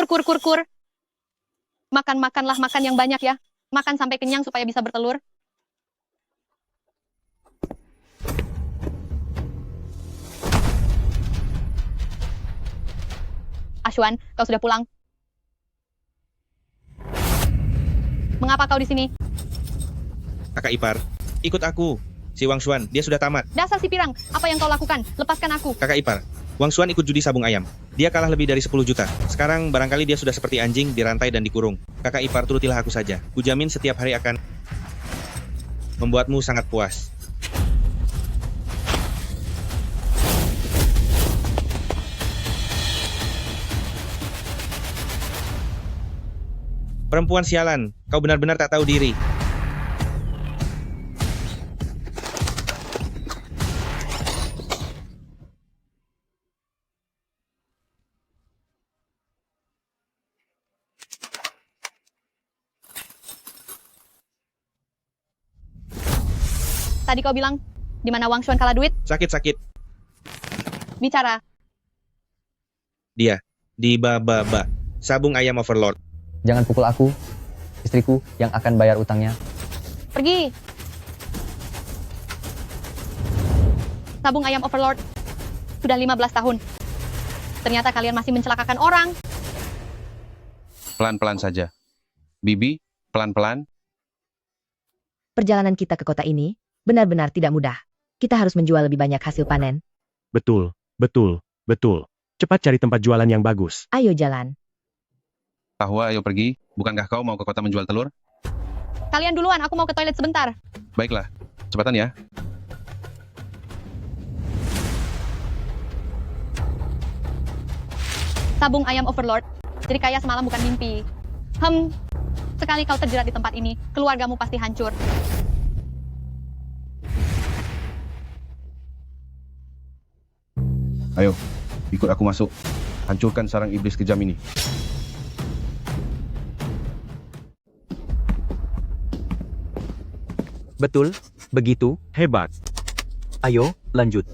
Kur, kur, kur, kur. Makan-makanlah, makan yang banyak ya. Makan sampai kenyang supaya bisa bertelur. Ashwan, kau sudah pulang. Mengapa kau di sini? Kakak ipar, ikut aku. Si Wang Xuan, dia sudah tamat. Dasar si pirang, apa yang kau lakukan? Lepaskan aku. Kakak ipar, Wang Xuan ikut judi sabung ayam. Dia kalah lebih dari 10 juta. Sekarang barangkali dia sudah seperti anjing, dirantai dan dikurung. Kakak ipar, turutilah aku saja. Kujamin setiap hari akan membuatmu sangat puas. Perempuan sialan, kau benar-benar tak tahu diri. Tadi kau bilang, di mana Wang Xuan kalah duit? Sakit-sakit. Bicara. Dia, di ba. Sabung ayam overlord. Jangan pukul aku, istriku yang akan bayar utangnya. Pergi. Sabung ayam overlord. Sudah 15 tahun. Ternyata kalian masih mencelakakan orang. Pelan-pelan saja. Bibi, pelan-pelan. Perjalanan kita ke kota ini benar-benar tidak mudah. Kita harus menjual lebih banyak hasil panen. Betul. Cepat cari tempat jualan yang bagus. Ayo jalan. Tahwa, ayo pergi. Bukankah kau mau ke kota menjual telur? Kalian duluan, aku mau ke toilet sebentar. Baiklah, cepatan ya. Sabung ayam overlord. Jadi kaya semalam bukan mimpi. Sekali kau terjerat di tempat ini, keluargamu pasti hancur. Ayo, ikut aku masuk. Hancurkan sarang iblis kejam ini. Betul, begitu, hebat. Ayo, lanjut.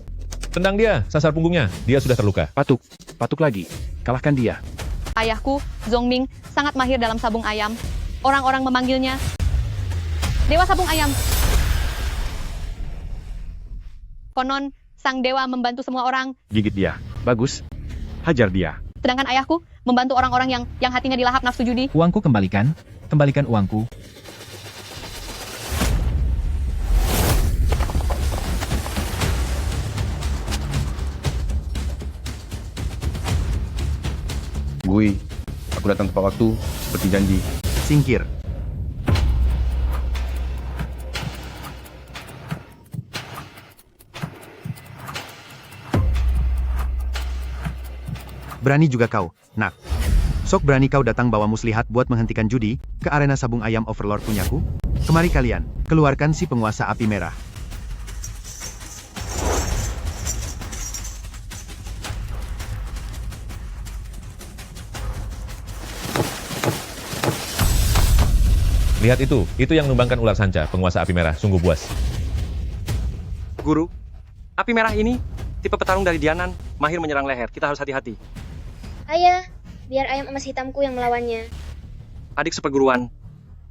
Tendang dia, sasar punggungnya. Dia sudah terluka. Patuk lagi. Kalahkan dia. Ayahku, Zongming, sangat mahir dalam sabung ayam. Orang-orang memanggilnya Dewa Sabung Ayam. Konon, sang dewa membantu semua orang. Gigit dia. Bagus. Hajar dia. Sedangkan ayahku membantu orang-orang yang hatinya dilahap nafsu judi. Uangku kembalikan. Kembalikan uangku. Gui, aku datang tepat waktu, seperti janji. Singkir. Berani juga kau, nak. Sok berani kau datang bawa muslihat buat menghentikan judi ke arena sabung ayam overlord punyaku? Kemari kalian, keluarkan si penguasa api merah. Lihat itu yang menumbangkan ular sanca, penguasa api merah, sungguh buas. Guru, api merah ini tipe petarung dari Dianan, mahir menyerang leher. Kita harus hati-hati. Ayah, biar ayam emas hitamku yang melawannya. Adik seperguruan,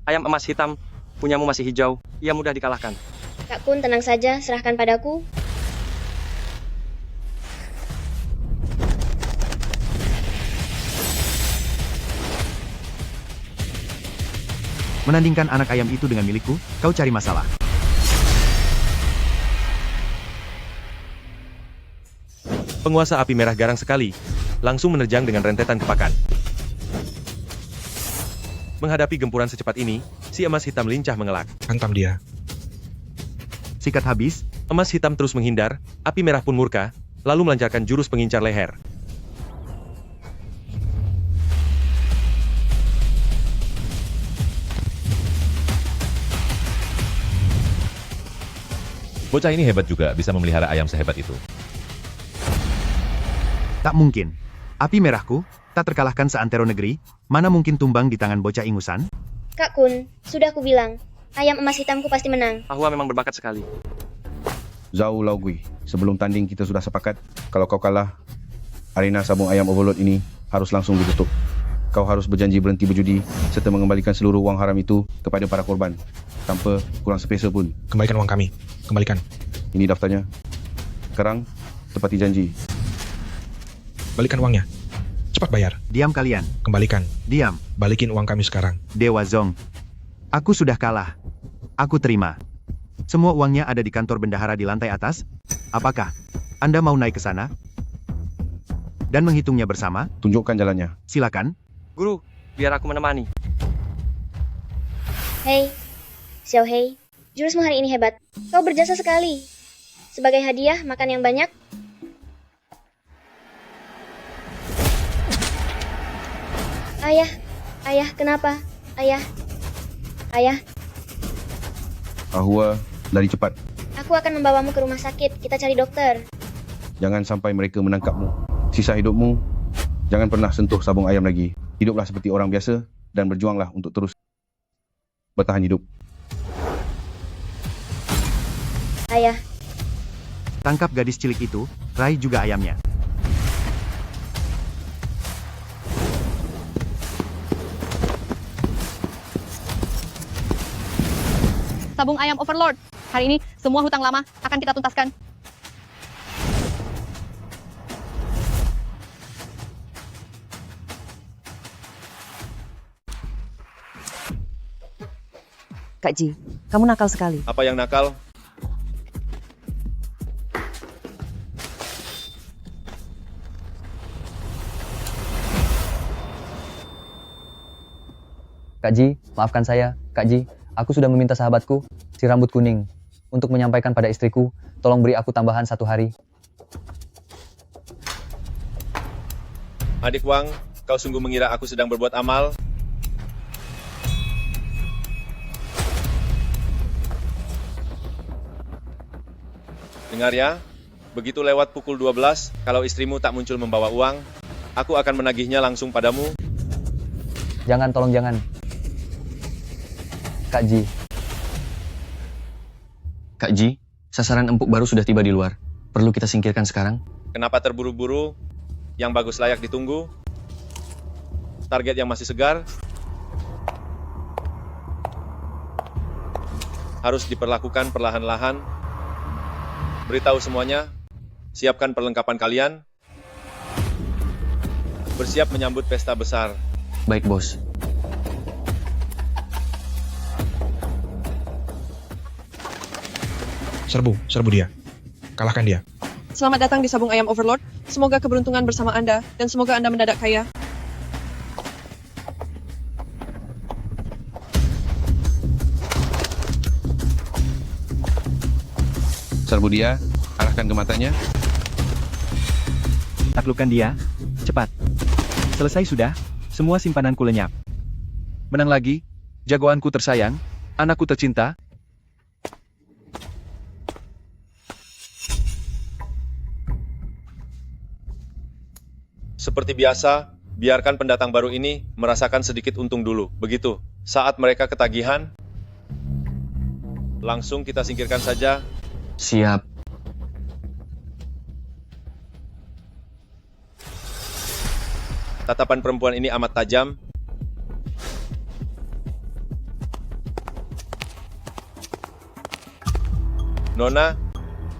ayam emas hitam punyamu masih hijau, ia mudah dikalahkan. Kak Kun, tenang saja, serahkan padaku. Menandingkan anak ayam itu dengan milikku, kau cari masalah. Penguasa api merah garang sekali, langsung menerjang dengan rentetan kepakan. Menghadapi gempuran secepat ini, si emas hitam lincah mengelak. Hantam dia. Sikat habis, Emas hitam terus menghindar, api merah pun murka, lalu melancarkan jurus pengincar leher. Bocah ini hebat juga, bisa memelihara ayam sehebat itu. Tak mungkin. Api merahku, tak terkalahkan seantero negeri, mana mungkin tumbang di tangan bocah ingusan? Kak Kun, sudah aku bilang, ayam emas hitamku pasti menang. Tahwa memang berbakat sekali. Zhao Lao Gui, sebelum tanding kita sudah sepakat, kalau kau kalah, arena sabung ayam overload ini harus langsung ditutup. kau harus berjanji berhenti berjudi serta mengembalikan seluruh wang haram itu kepada para korban tanpa kurang sepeser pun. Kembalikan uang kami. Kembalikan. Ini daftarnya. Sekarang, tepati janji. Balikan uangnya. Cepat bayar. Diam kalian. Kembalikan. Diam. Balikin uang kami sekarang. Dewa Zong. Aku sudah kalah. Aku terima. Semua uangnya ada di kantor bendahara di lantai atas. Apakah Anda mau naik ke sana? Dan menghitungnya bersama? Tunjukkan jalannya. Silakan. Guru, biar aku menemani. Hei, Xiao Hei, jurusmu hari ini hebat. Kau berjasa sekali. Sebagai hadiah, makan yang banyak. Ayah, kenapa? Ayah, Ahua, lari cepat. aku akan membawamu ke rumah sakit. Kita cari dokter. Jangan sampai mereka menangkapmu. Sisa hidupmu, jangan pernah sentuh sabung ayam lagi. Hiduplah seperti orang biasa dan berjuanglah untuk terus bertahan hidup. Ayah, Tangkap gadis cilik itu, raih juga ayamnya. Sabung ayam Overlord. Hari ini semua hutang lama akan kita tuntaskan. Kak Ji, kamu nakal sekali. Apa yang nakal? Kak Ji, maafkan saya. Kak Ji, aku sudah meminta sahabatku, si rambut kuning, untuk menyampaikan pada istriku, tolong beri aku tambahan 1 hari. Adik Wang, kau sungguh mengira aku sedang berbuat amal? Dengar ya, begitu lewat pukul 12, kalau istrimu tak muncul membawa uang, aku akan menagihnya langsung padamu. Jangan, tolong jangan. Kak Ji. Kak Ji, sasaran empuk baru sudah tiba di luar. Perlu kita singkirkan sekarang? Kenapa terburu-buru? Yang bagus layak ditunggu. Target yang masih segar harus diperlakukan perlahan-lahan. Beritahu semuanya, siapkan perlengkapan kalian. Bersiap menyambut pesta besar. Baik, Bos. Serbu dia. Kalahkan dia. Selamat datang di Sabung Ayam Overlord. Semoga keberuntungan bersama Anda, dan semoga Anda mendadak kaya. Serbu dia, arahkan ke matanya. Taklukkan dia. Cepat. Selesai sudah. Semua simpananku lenyap. Menang lagi, jagoanku tersayang, anakku tercinta. Seperti biasa, biarkan pendatang baru ini merasakan sedikit untung dulu. Begitu, saat mereka ketagihan, langsung kita singkirkan saja. Siap. Tatapan perempuan ini amat tajam. Nona,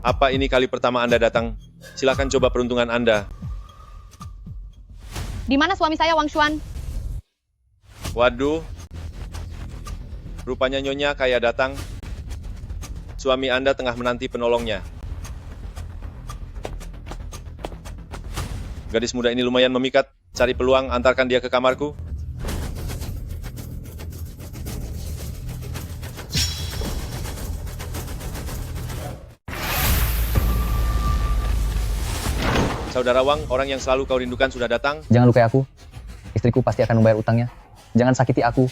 apa ini kali pertama Anda datang? Silakan coba peruntungan Anda. Di mana suami saya, Wang Xuan? Waduh, rupanya Nyonya kayak datang. Suami Anda tengah menanti penolongnya. Gadis muda ini lumayan memikat. Cari peluang, antarkan dia ke kamarku. Saudara Wang, orang yang selalu kau rindukan sudah datang. Jangan lukai aku. Istriku pasti akan membayar utangnya. Jangan sakiti aku.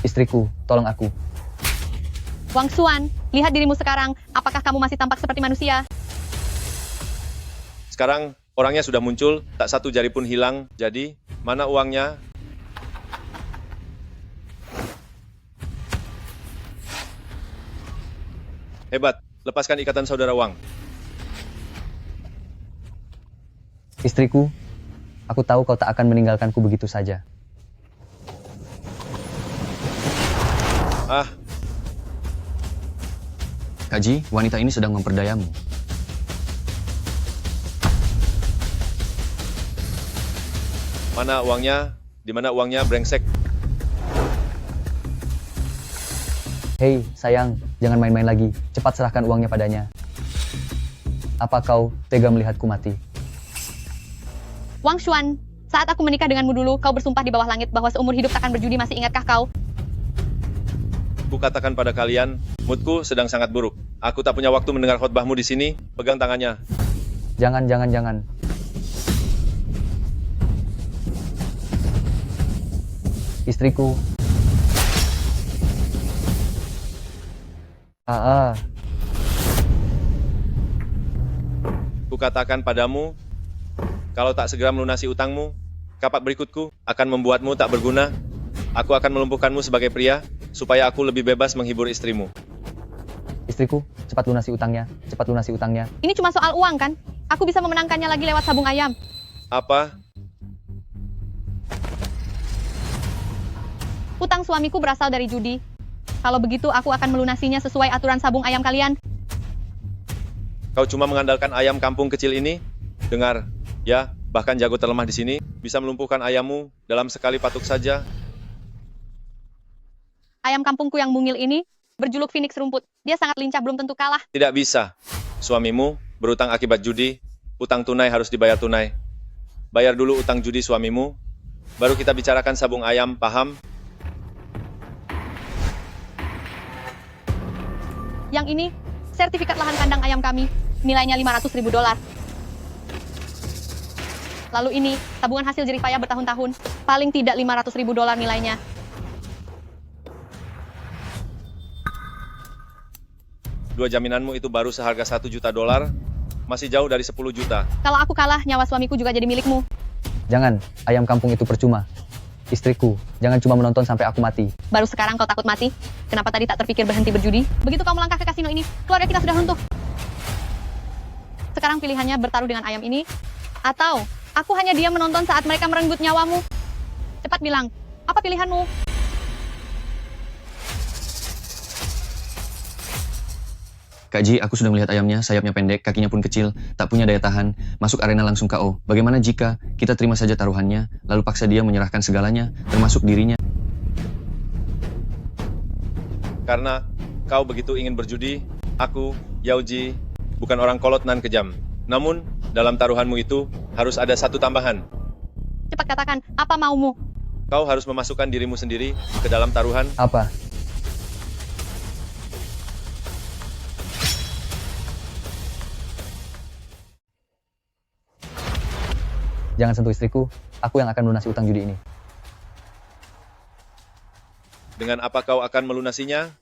Istriku, tolong aku. Wang Xuan, lihat dirimu sekarang. Apakah kamu masih tampak seperti manusia? Sekarang, orangnya sudah muncul, tak satu jari pun hilang. Jadi, mana uangnya? Hebat, lepaskan ikatan saudara Wang. Istriku, aku tahu kau tak akan meninggalkanku begitu saja. Ah, Kak Ji, wanita ini sedang memperdayamu. mana uangnya? Di mana uangnya, brengsek? Hei, sayang, jangan main-main lagi. Cepat serahkan uangnya padanya. Apa kau tega melihatku mati? Wang Xuan, saat aku menikah denganmu dulu, kau bersumpah di bawah langit bahwa seumur hidup takkan berjudi, masih ingatkah kau? Kukatakan pada kalian, moodku sedang sangat buruk. Aku tak punya waktu mendengar khotbahmu di sini. Pegang tangannya. Jangan. Istriku. Kukatakan padamu, kalau tak segera melunasi utangmu, kapak berikutku akan membuatmu tak berguna. Aku akan melumpuhkanmu sebagai pria, supaya aku lebih bebas menghibur istrimu. Istriku, cepat lunasi utangnya. Ini cuma soal uang kan? Aku bisa memenangkannya lagi lewat sabung ayam. Apa? Utang suamiku berasal dari judi. Kalau begitu, aku akan melunasinya sesuai aturan sabung ayam kalian. Kau cuma mengandalkan ayam kampung kecil ini? Dengar, ya, bahkan jago terlemah di sini bisa melumpuhkan ayammu dalam sekali patuk saja. Ayam kampungku yang mungil ini berjuluk Phoenix Rumput. Dia sangat lincah, belum tentu kalah. Tidak bisa. Suamimu berutang akibat judi, utang tunai harus dibayar tunai. Bayar dulu utang judi suamimu, baru kita bicarakan sabung ayam, paham? Yang ini, sertifikat lahan kandang ayam kami. Nilainya $500.000. Lalu ini, tabungan hasil jerih payah bertahun-tahun. Paling tidak $500.000 nilainya. Dua jaminanmu itu baru seharga $1 juta. Masih jauh dari 10 juta. Kalau aku kalah, nyawa suamiku juga jadi milikmu. Jangan, ayam kampung itu percuma. Istriku, jangan cuma menonton sampai aku mati. Baru sekarang kau takut mati? Kenapa tadi tak terpikir berhenti berjudi? Begitu kau melangkah ke kasino ini, keluarga kita sudah runtuh. Sekarang pilihannya bertaruh dengan ayam ini, atau aku hanya diam menonton saat mereka merenggut nyawamu. Cepat bilang, apa pilihanmu? Kak Ji, aku sudah melihat ayamnya, sayapnya pendek, kakinya pun kecil, tak punya daya tahan, masuk arena langsung KO. Bagaimana jika kita terima saja taruhannya, lalu paksa dia menyerahkan segalanya, termasuk dirinya? Karena kau begitu ingin berjudi, aku, Yao Ji, bukan orang kolot nan kejam. Namun, dalam taruhanmu itu, harus ada satu tambahan. Cepat katakan, apa maumu? Kau harus memasukkan dirimu sendiri ke dalam taruhan. Apa? Jangan sentuh istriku, aku yang akan melunasi utang judi ini. Dengan apa kau akan melunasinya?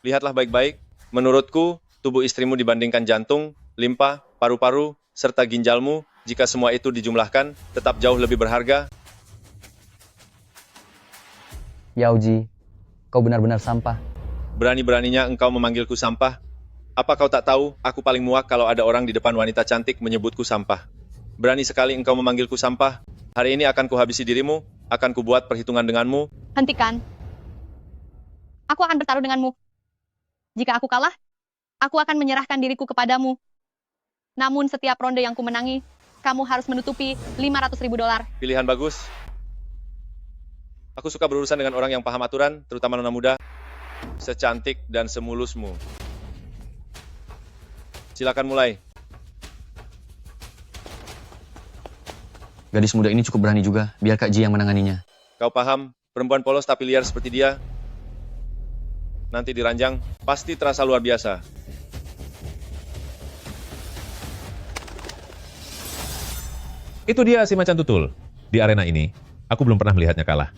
Lihatlah baik-baik. Menurutku, tubuh istrimu dibandingkan jantung, limpa, paru-paru, serta ginjalmu, jika semua itu dijumlahkan, tetap jauh lebih berharga. Yao Ji, kau benar-benar sampah. Berani-beraninya engkau memanggilku sampah. Apa kau tak tahu, aku paling muak kalau ada orang di depan wanita cantik menyebutku sampah. Berani sekali engkau memanggilku sampah. Hari ini akan kuhabisi dirimu, akan kubuat perhitungan denganmu. Hentikan. Aku akan bertaruh denganmu. Jika aku kalah, aku akan menyerahkan diriku kepadamu. Namun setiap ronde yang kumenangi, kamu harus menutupi $500.000. Pilihan bagus. Aku suka berurusan dengan orang yang paham aturan, terutama nona muda, secantik dan semulusmu. Silakan mulai. Gadis muda ini cukup berani juga, biar Kak Ji yang menanganinya. Kau paham, perempuan polos tapi liar seperti dia, nanti diranjang, pasti terasa luar biasa. Itu dia si macan tutul. Di arena ini, aku belum pernah melihatnya kalah.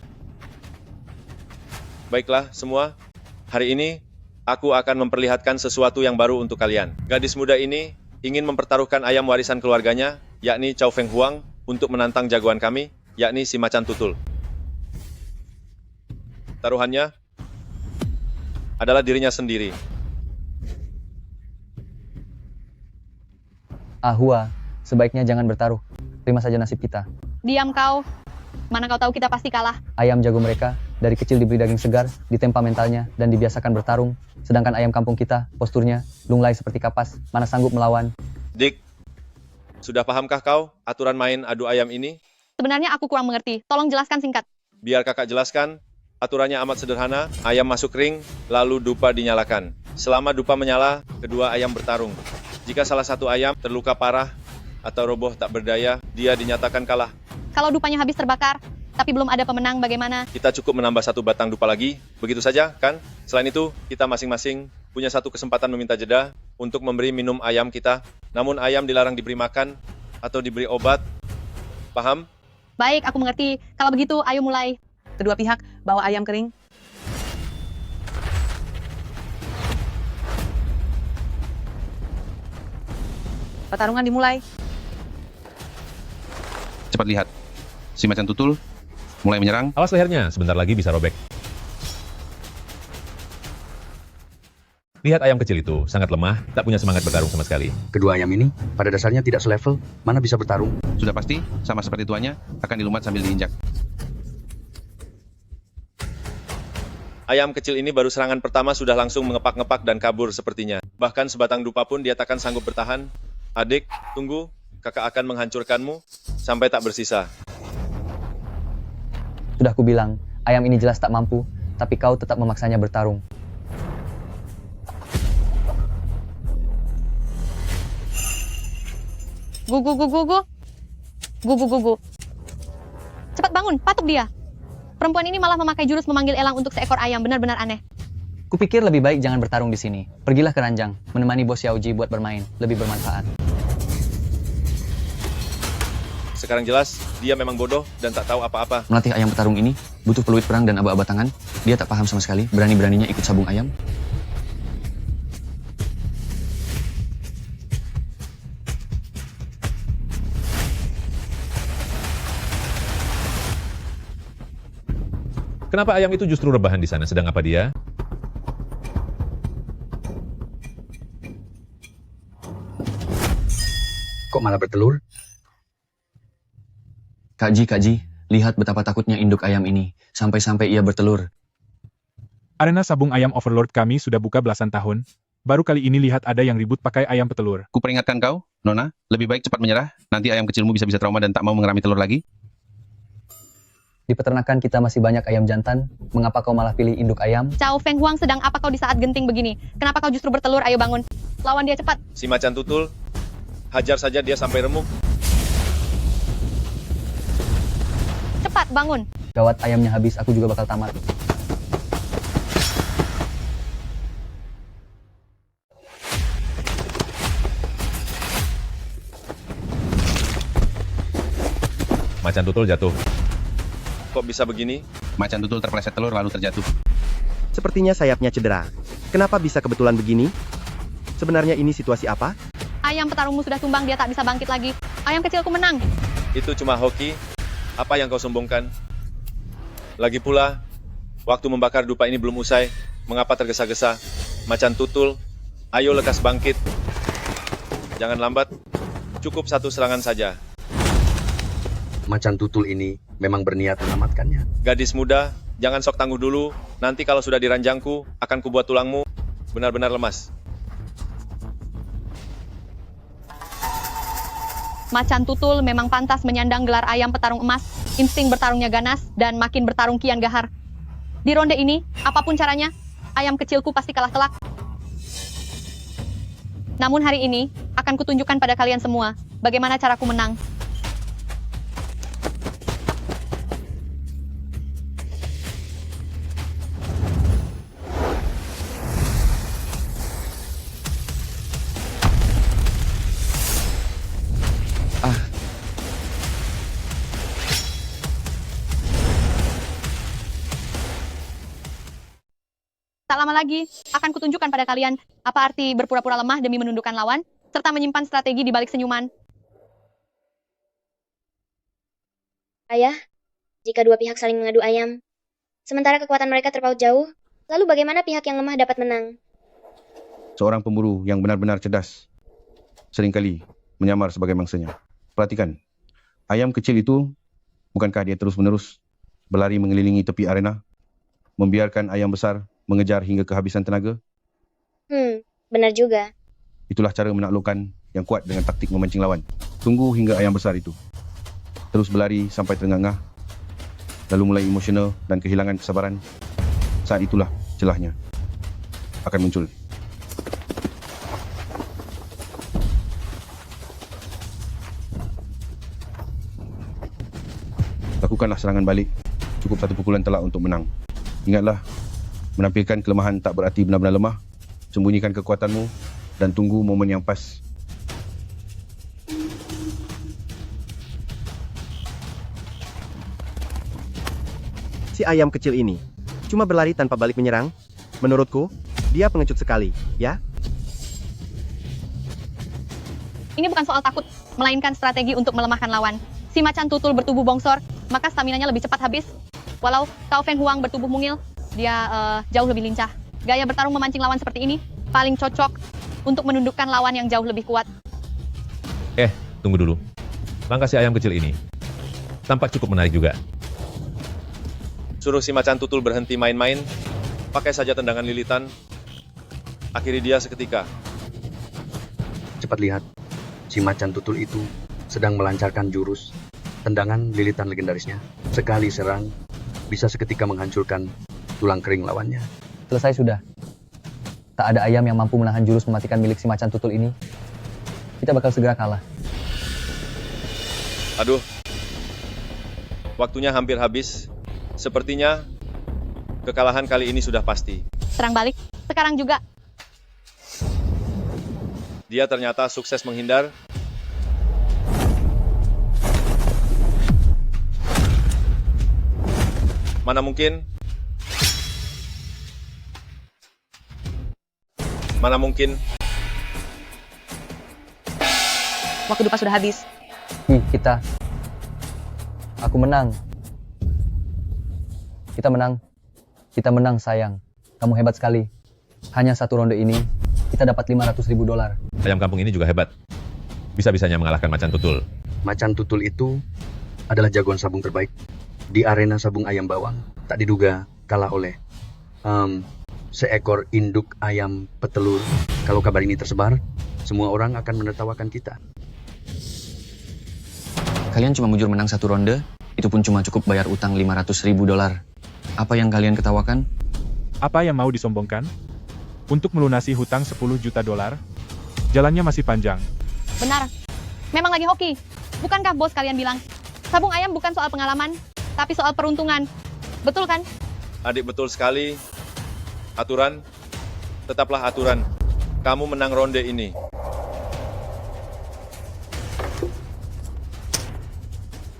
Baiklah, semua. Hari ini, aku akan memperlihatkan sesuatu yang baru untuk kalian. Gadis muda ini ingin mempertaruhkan ayam warisan keluarganya, yakni Chow Feng Huang, untuk menantang jagoan kami, yakni si macan tutul. Taruhannya adalah dirinya sendiri. Ahua, sebaiknya jangan bertaruh. Terima saja nasib kita. Diam kau. Mana kau tahu kita pasti kalah. Ayam jago mereka, dari kecil diberi daging segar, ditempa mentalnya, dan dibiasakan bertarung. Sedangkan ayam kampung kita, posturnya, lunglai seperti kapas, mana sanggup melawan. Dick, sudah pahamkah kau aturan main adu ayam ini? Sebenarnya aku kurang mengerti. Tolong jelaskan singkat. Biar kakak jelaskan, aturannya amat sederhana, ayam masuk ring, lalu dupa dinyalakan. Selama dupa menyala, kedua ayam bertarung. Jika salah satu ayam terluka parah atau roboh tak berdaya, dia dinyatakan kalah. Kalau dupanya habis terbakar, tapi belum ada pemenang, bagaimana? Kita cukup menambah satu batang dupa lagi, begitu saja, kan? Selain itu, kita masing-masing punya satu kesempatan meminta jeda untuk memberi minum ayam kita. Namun ayam dilarang diberi makan atau diberi obat. Paham? Baik, aku mengerti. Kalau begitu, ayo mulai. Kedua pihak bawa ayam kering. Pertarungan dimulai. Cepat lihat. Si macan tutul mulai menyerang. Awas lehernya, sebentar lagi bisa robek. Lihat ayam kecil itu, sangat lemah, tak punya semangat bertarung sama sekali. Kedua ayam ini pada dasarnya tidak selevel, mana bisa bertarung. Sudah pasti, sama seperti tuannya, akan dilumat sambil diinjak. Ayam kecil ini baru serangan pertama sudah langsung mengepak-ngepak dan kabur sepertinya. Bahkan sebatang dupa pun dia takkan sanggup bertahan. Adik, tunggu, kakak akan menghancurkanmu sampai tak bersisa. Sudah kubilang, ayam ini jelas tak mampu, tapi kau tetap memaksanya bertarung. Gugu, gugu, gugu. Gugu, gugu. Cepat bangun, patuk dia. Perempuan ini malah memakai jurus memanggil elang untuk seekor ayam, benar-benar aneh. Kupikir lebih baik jangan bertarung di sini. Pergilah ke ranjang, menemani bos Xiaoji buat bermain, lebih bermanfaat. Sekarang jelas, dia memang bodoh dan tak tahu apa-apa. Melatih ayam petarung ini butuh peluit perang dan aba-aba tangan. Dia tak paham sama sekali, berani-beraninya ikut sabung ayam. Kenapa ayam itu justru rebahan di sana? Sedang apa dia? Kok malah bertelur? Kak Ji, lihat betapa takutnya induk ayam ini, sampai-sampai ia bertelur. Arena sabung ayam Overlord kami sudah buka belasan tahun. Baru kali ini lihat ada yang ribut pakai ayam petelur. Kuperingatkan kau, Nona, lebih baik cepat menyerah. Nanti ayam kecilmu bisa trauma dan tak mau mengerami telur lagi. Di peternakan kita masih banyak ayam jantan, mengapa kau malah pilih induk ayam? Cao Feng Huang, sedang apa kau di saat genting begini? Kenapa kau justru bertelur? Ayo bangun. Lawan dia cepat. Si macan tutul, hajar saja dia sampai remuk. Cepat, bangun. Gawat, ayamnya habis, aku juga bakal tamat. Macan tutul jatuh. Kok bisa begini? Macan tutul terpeleset telur lalu terjatuh. Sepertinya sayapnya cedera. Kenapa bisa kebetulan begini? Sebenarnya ini situasi apa? Ayam petarungmu sudah tumbang, dia tak bisa bangkit lagi. Ayam kecilku menang. Itu cuma hoki. Apa yang kau sombongkan? Lagi pula, waktu membakar dupa ini belum usai. Mengapa tergesa-gesa? Macan tutul, ayo lekas bangkit. Jangan lambat. Cukup satu serangan saja. Macan tutul ini memang berniat menamatkannya. Gadis muda, jangan sok tangguh dulu. Nanti kalau sudah diranjangku, akan kubuat tulangmu benar-benar lemas. Macan tutul memang pantas menyandang gelar ayam petarung emas. Insting bertarungnya ganas dan makin bertarung kian gahar. Di ronde ini, apapun caranya, ayam kecilku pasti kalah telak. Namun hari ini, akan kutunjukkan pada kalian semua, bagaimana caraku menang. Tak lama lagi, akan kutunjukkan pada kalian apa arti berpura-pura lemah demi menundukkan lawan, serta menyimpan strategi di balik senyuman. Ayah, jika dua pihak saling mengadu ayam, sementara kekuatan mereka terpaut jauh, lalu bagaimana pihak yang lemah dapat menang? Seorang pemburu yang benar-benar cerdas seringkali menyamar sebagai mangsanya. Perhatikan, ayam kecil itu, bukankah dia terus-menerus berlari mengelilingi tepi arena, membiarkan ayam besar mengejar hingga kehabisan tenaga? Benar juga. Itulah cara menaklukkan yang kuat dengan taktik memancing lawan. Tunggu hingga ayam besar itu terus berlari sampai terengah-engah, lalu mulai emosional dan kehilangan kesabaran. Saat itulah celahnya akan muncul. Lakukanlah serangan balik. Cukup satu pukulan telak untuk menang. Ingatlah, menampilkan kelemahan tak berarti benar-benar lemah. Sembunyikan kekuatanmu dan tunggu momen yang pas. Si ayam kecil ini cuma berlari tanpa balik menyerang. Menurutku, dia pengecut sekali, ya? Ini bukan soal takut, melainkan strategi untuk melemahkan lawan. Si macan tutul bertubuh bongsor, maka staminanya lebih cepat habis. Walau Cao Feng Huang bertubuh mungil, dia jauh lebih lincah. Gaya bertarung memancing lawan seperti ini paling cocok untuk menundukkan lawan yang jauh lebih kuat. Tunggu dulu. Langkah si ayam kecil ini tampak cukup menarik juga. Suruh si macan tutul berhenti main-main, pakai saja tendangan lilitan, akhiri dia seketika. Cepat lihat, si macan tutul itu sedang melancarkan jurus tendangan lilitan legendarisnya. Sekali serang, bisa seketika menghancurkan tulang kering lawannya. Selesai sudah. Tak ada ayam yang mampu menahan jurus mematikan milik si macan tutul ini. Kita bakal segera kalah. Aduh, waktunya hampir habis. Sepertinya kekalahan kali ini sudah pasti. Serang balik, sekarang juga. Dia ternyata sukses menghindar. Mana mungkin? Mana mungkin? Waktu dupa sudah habis. Kita. Aku menang. Kita menang. Kita menang, sayang. Kamu hebat sekali. Hanya satu ronde ini, kita dapat $500.000. Ayam kampung ini juga hebat. Bisa-bisanya mengalahkan macan tutul. Macan tutul itu adalah jagoan sabung terbaik di arena sabung ayam bawang. Tak diduga kalah oleh seekor induk ayam petelur. Kalau kabar ini tersebar, semua orang akan menertawakan kita. Kalian cuma mujur menang satu ronde, itu pun cuma cukup bayar utang $500.000. Apa yang kalian ketawakan? Apa yang mau disombongkan? Untuk melunasi hutang $10 juta, jalannya masih panjang. Benar. Memang lagi hoki. Bukankah bos kalian bilang, sabung ayam bukan soal pengalaman, tapi soal peruntungan. Betul kan? Adik, betul sekali. Aturan, tetaplah aturan. Kamu menang ronde ini.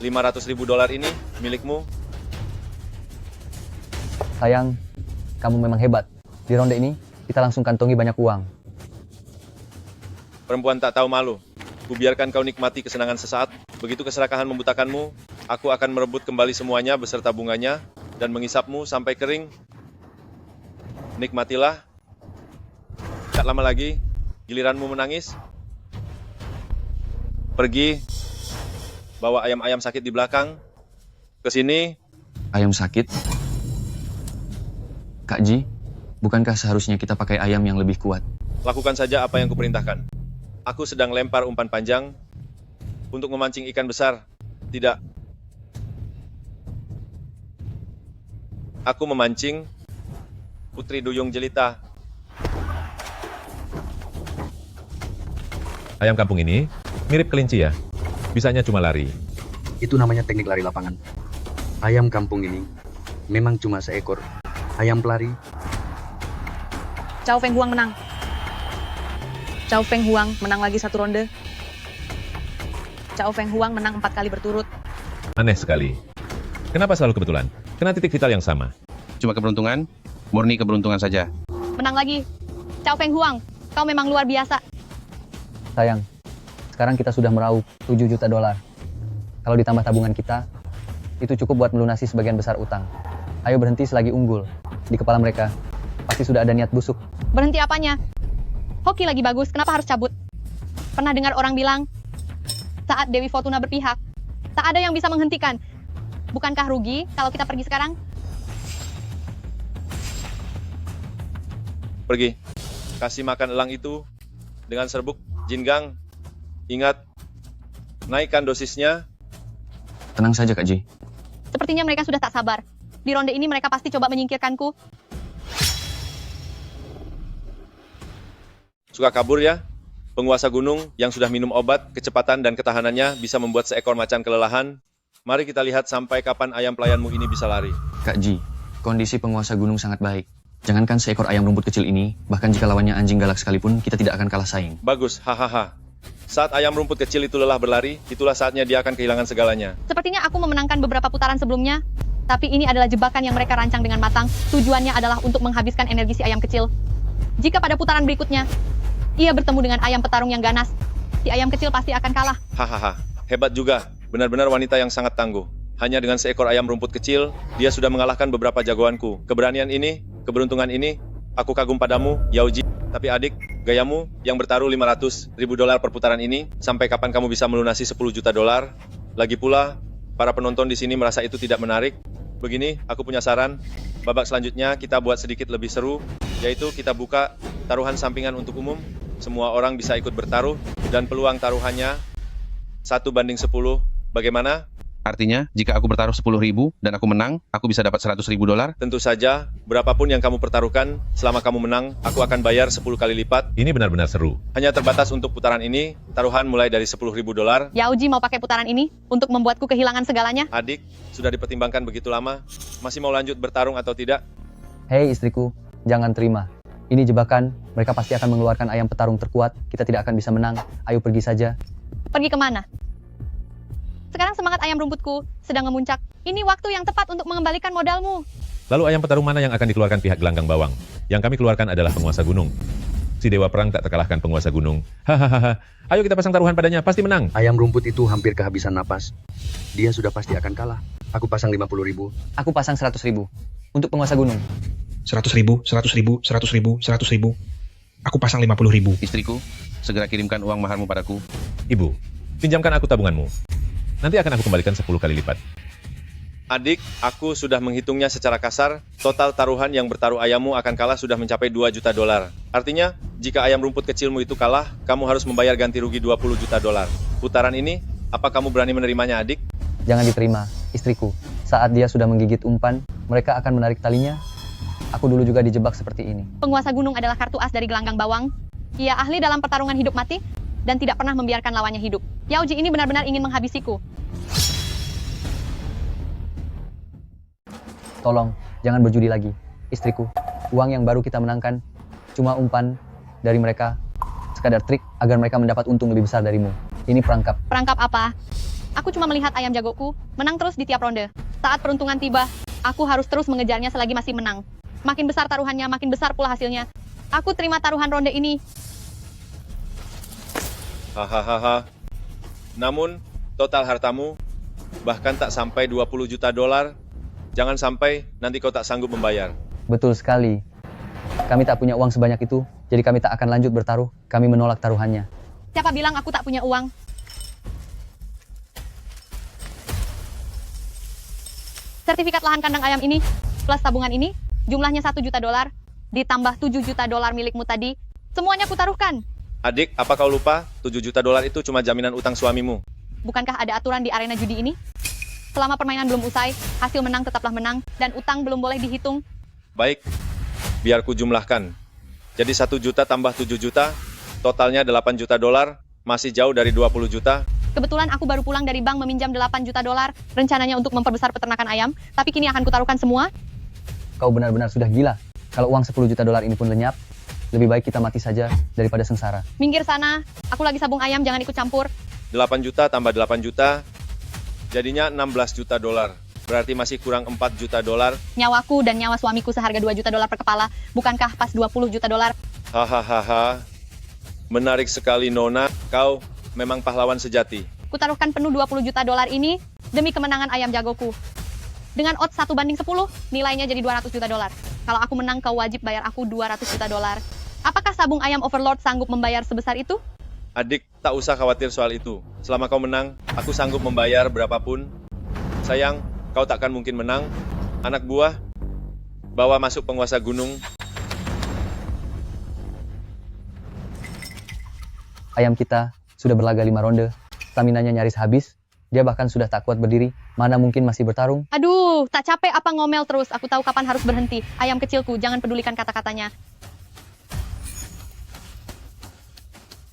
$500.000 ini milikmu. Sayang, kamu memang hebat. Di ronde ini, kita langsung kantongi banyak uang. Perempuan tak tahu malu. Kubiarkan kau nikmati kesenangan sesaat. Begitu keserakahan membutakanmu, aku akan merebut kembali semuanya beserta bunganya dan mengisapmu sampai kering. Nikmatilah. Tak lama lagi, giliranmu menangis. Pergi, bawa ayam-ayam sakit di belakang. Ke sini. Ayam sakit? Kak Ji, bukankah seharusnya kita pakai ayam yang lebih kuat? Lakukan saja apa yang kuperintahkan. Aku sedang lempar umpan panjang untuk memancing ikan besar. Tidak. Aku memancing Putri Duyung Jelita. Ayam kampung ini mirip kelinci ya? Bisanya cuma lari. Itu namanya teknik lari lapangan. Ayam kampung ini memang cuma seekor ayam pelari. Cao Feng Huang menang. Cao Feng Huang menang lagi satu ronde. Cao Feng Huang menang 4 kali berturut. Aneh sekali. Kenapa selalu kebetulan? Kena titik vital yang sama. Cuma keberuntungan, murni keberuntungan saja. Menang lagi. Cao Feng Huang, kau memang luar biasa. Sayang, sekarang kita sudah meraup $7 juta. Kalau ditambah tabungan kita, itu cukup buat melunasi sebagian besar utang. Ayo berhenti selagi unggul. Di kepala mereka, pasti sudah ada niat busuk. Berhenti apanya? Hoki lagi bagus, kenapa harus cabut? Pernah dengar orang bilang, Saat Dewi Fortuna berpihak, tak ada yang bisa menghentikan. Bukankah rugi kalau kita pergi sekarang? Pergi. Kasih makan elang itu dengan serbuk Jingang. Ingat, naikkan dosisnya. Tenang saja, Kak Ji. Sepertinya mereka sudah tak sabar. Di ronde ini mereka pasti coba menyingkirkanku. Suka kabur ya? Penguasa gunung yang sudah minum obat, kecepatan dan ketahanannya bisa membuat seekor macan kelelahan. Mari kita lihat sampai kapan ayam pelayanmu ini bisa lari. Kak Ji, kondisi penguasa gunung sangat baik. Jangankan seekor ayam rumput kecil ini, bahkan jika lawannya anjing galak sekalipun, kita tidak akan kalah saing. Bagus, hahaha. Saat ayam rumput kecil itu lelah berlari, itulah saatnya dia akan kehilangan segalanya. Sepertinya aku memenangkan beberapa putaran sebelumnya, tapi ini adalah jebakan yang mereka rancang dengan matang. Tujuannya adalah untuk menghabiskan energi si ayam kecil. Jika pada putaran berikutnya, ia bertemu dengan ayam petarung yang ganas, si ayam kecil pasti akan kalah. Hahaha, hebat juga. Benar-benar wanita yang sangat tangguh. Hanya dengan seekor ayam rumput kecil, dia sudah mengalahkan beberapa jagoanku. Keberanian ini, keberuntungan ini, aku kagum padamu, Yaoji. Tapi adik, gayamu yang bertaruh $500.000 per putaran ini, sampai kapan kamu bisa melunasi $10 juta? Lagi pula, para penonton di sini merasa itu tidak menarik. Begini, aku punya saran. Babak selanjutnya kita buat sedikit lebih seru, yaitu kita buka taruhan sampingan untuk umum. Semua orang bisa ikut bertaruh, dan peluang taruhannya 1:10. Bagaimana? Artinya, jika aku bertaruh 10.000 dan aku menang, aku bisa dapat $100.000? Tentu saja, berapapun yang kamu pertaruhkan, selama kamu menang, aku akan bayar 10 kali lipat. Ini benar-benar seru. Hanya terbatas untuk putaran ini, taruhan mulai dari $10.000. Yaoji mau pakai putaran ini untuk membuatku kehilangan segalanya? Adik, sudah dipertimbangkan begitu lama, masih mau lanjut bertarung atau tidak? Hei istriku, jangan terima. Ini jebakan, mereka pasti akan mengeluarkan ayam petarung terkuat, kita tidak akan bisa menang, ayo pergi saja. Pergi kemana? Sekarang semangat ayam rumputku sedang memuncak. Ini waktu yang tepat untuk mengembalikan modalmu. Lalu ayam petarung mana yang akan dikeluarkan pihak gelanggang bawang? Yang kami keluarkan adalah penguasa gunung. Si dewa perang tak terkalahkan penguasa gunung. Hahaha. Ayo kita pasang taruhan padanya, pasti menang. Ayam rumput itu hampir kehabisan napas. Dia sudah pasti akan kalah. Aku pasang 50.000. Aku pasang 100.000. Untuk penguasa gunung. 100.000, 100.000, 100.000, 100.000. Aku pasang 50.000. Istriku, segera kirimkan uang maharmu padaku. Ibu, pinjamkan aku tabunganmu. Nanti akan aku kembalikan 10 kali lipat. Adik, aku sudah menghitungnya secara kasar. Total taruhan yang bertaruh ayammu akan kalah sudah mencapai $2 juta. Artinya, jika ayam rumput kecilmu itu kalah, kamu harus membayar ganti rugi $20 juta. Putaran ini, apa kamu berani menerimanya, adik? Jangan diterima, istriku. Saat dia sudah menggigit umpan, mereka akan menarik talinya. Aku dulu juga dijebak seperti ini. Penguasa gunung adalah kartu as dari gelanggang bawang. Ia ahli dalam pertarungan hidup mati dan tidak pernah membiarkan lawannya hidup. Yaoji ini benar-benar ingin menghabisiku. Tolong, jangan berjudi lagi, istriku. Uang yang baru kita menangkan cuma umpan dari mereka. Sekadar trik agar mereka mendapat untung lebih besar darimu. Ini perangkap. Perangkap apa? Aku cuma melihat ayam jagoku menang terus di tiap ronde. Saat peruntungan tiba, aku harus terus mengejarnya selagi masih menang. Makin besar taruhannya, makin besar pula hasilnya. Aku terima taruhan ronde ini. Hahaha. Namun, total hartamu bahkan tak sampai $20 juta. Jangan sampai nanti kau tak sanggup membayar. Betul sekali. Kami tak punya uang sebanyak itu, jadi kami tak akan lanjut bertaruh. Kami menolak taruhannya. Siapa bilang aku tak punya uang? Sertifikat lahan kandang ayam ini, plus tabungan ini, jumlahnya $1 juta, ditambah $7 juta milikmu tadi, semuanya kutaruhkan. Adik, apa kau lupa? $7 juta itu cuma jaminan utang suamimu. Bukankah ada aturan di arena judi ini? Selama permainan belum usai, hasil menang tetaplah menang, dan utang belum boleh dihitung. Baik, biar ku jumlahkan. Jadi 1 juta tambah 7 juta, totalnya $8 juta, masih jauh dari 20 juta. Kebetulan aku baru pulang dari bank meminjam $8 juta, rencananya untuk memperbesar peternakan ayam, tapi kini akan kutaruhkan semua. Kau benar-benar sudah gila. Kalau uang $10 juta ini pun lenyap, lebih baik kita mati saja daripada sengsara. Minggir sana, aku lagi sabung ayam, jangan ikut campur. 8 juta tambah 8 juta, jadinya $16 juta. Berarti masih kurang $4 juta. Nyawaku dan nyawa suamiku seharga $2 juta per kepala, bukankah pas $20 juta? Hahaha. Menarik sekali Nona, kau memang pahlawan sejati. Kutaruhkan penuh $20 juta ini demi kemenangan ayam jagoku. Dengan odds 1:10, nilainya jadi $200 juta. Kalau aku menang, kau wajib bayar aku $200 juta. Apakah sabung ayam Overlord sanggup membayar sebesar itu? Adik, tak usah khawatir soal itu. Selama kau menang, aku sanggup membayar berapapun. Sayang, kau takkan mungkin menang. Anak buah, bawa masuk penguasa gunung. Ayam kita sudah berlaga 5 ronde. Staminanya nyaris habis. Dia bahkan sudah tak kuat berdiri. Mana mungkin masih bertarung? Aduh, tak capek apa ngomel terus? Aku tahu kapan harus berhenti. Ayam kecilku, jangan pedulikan kata-katanya.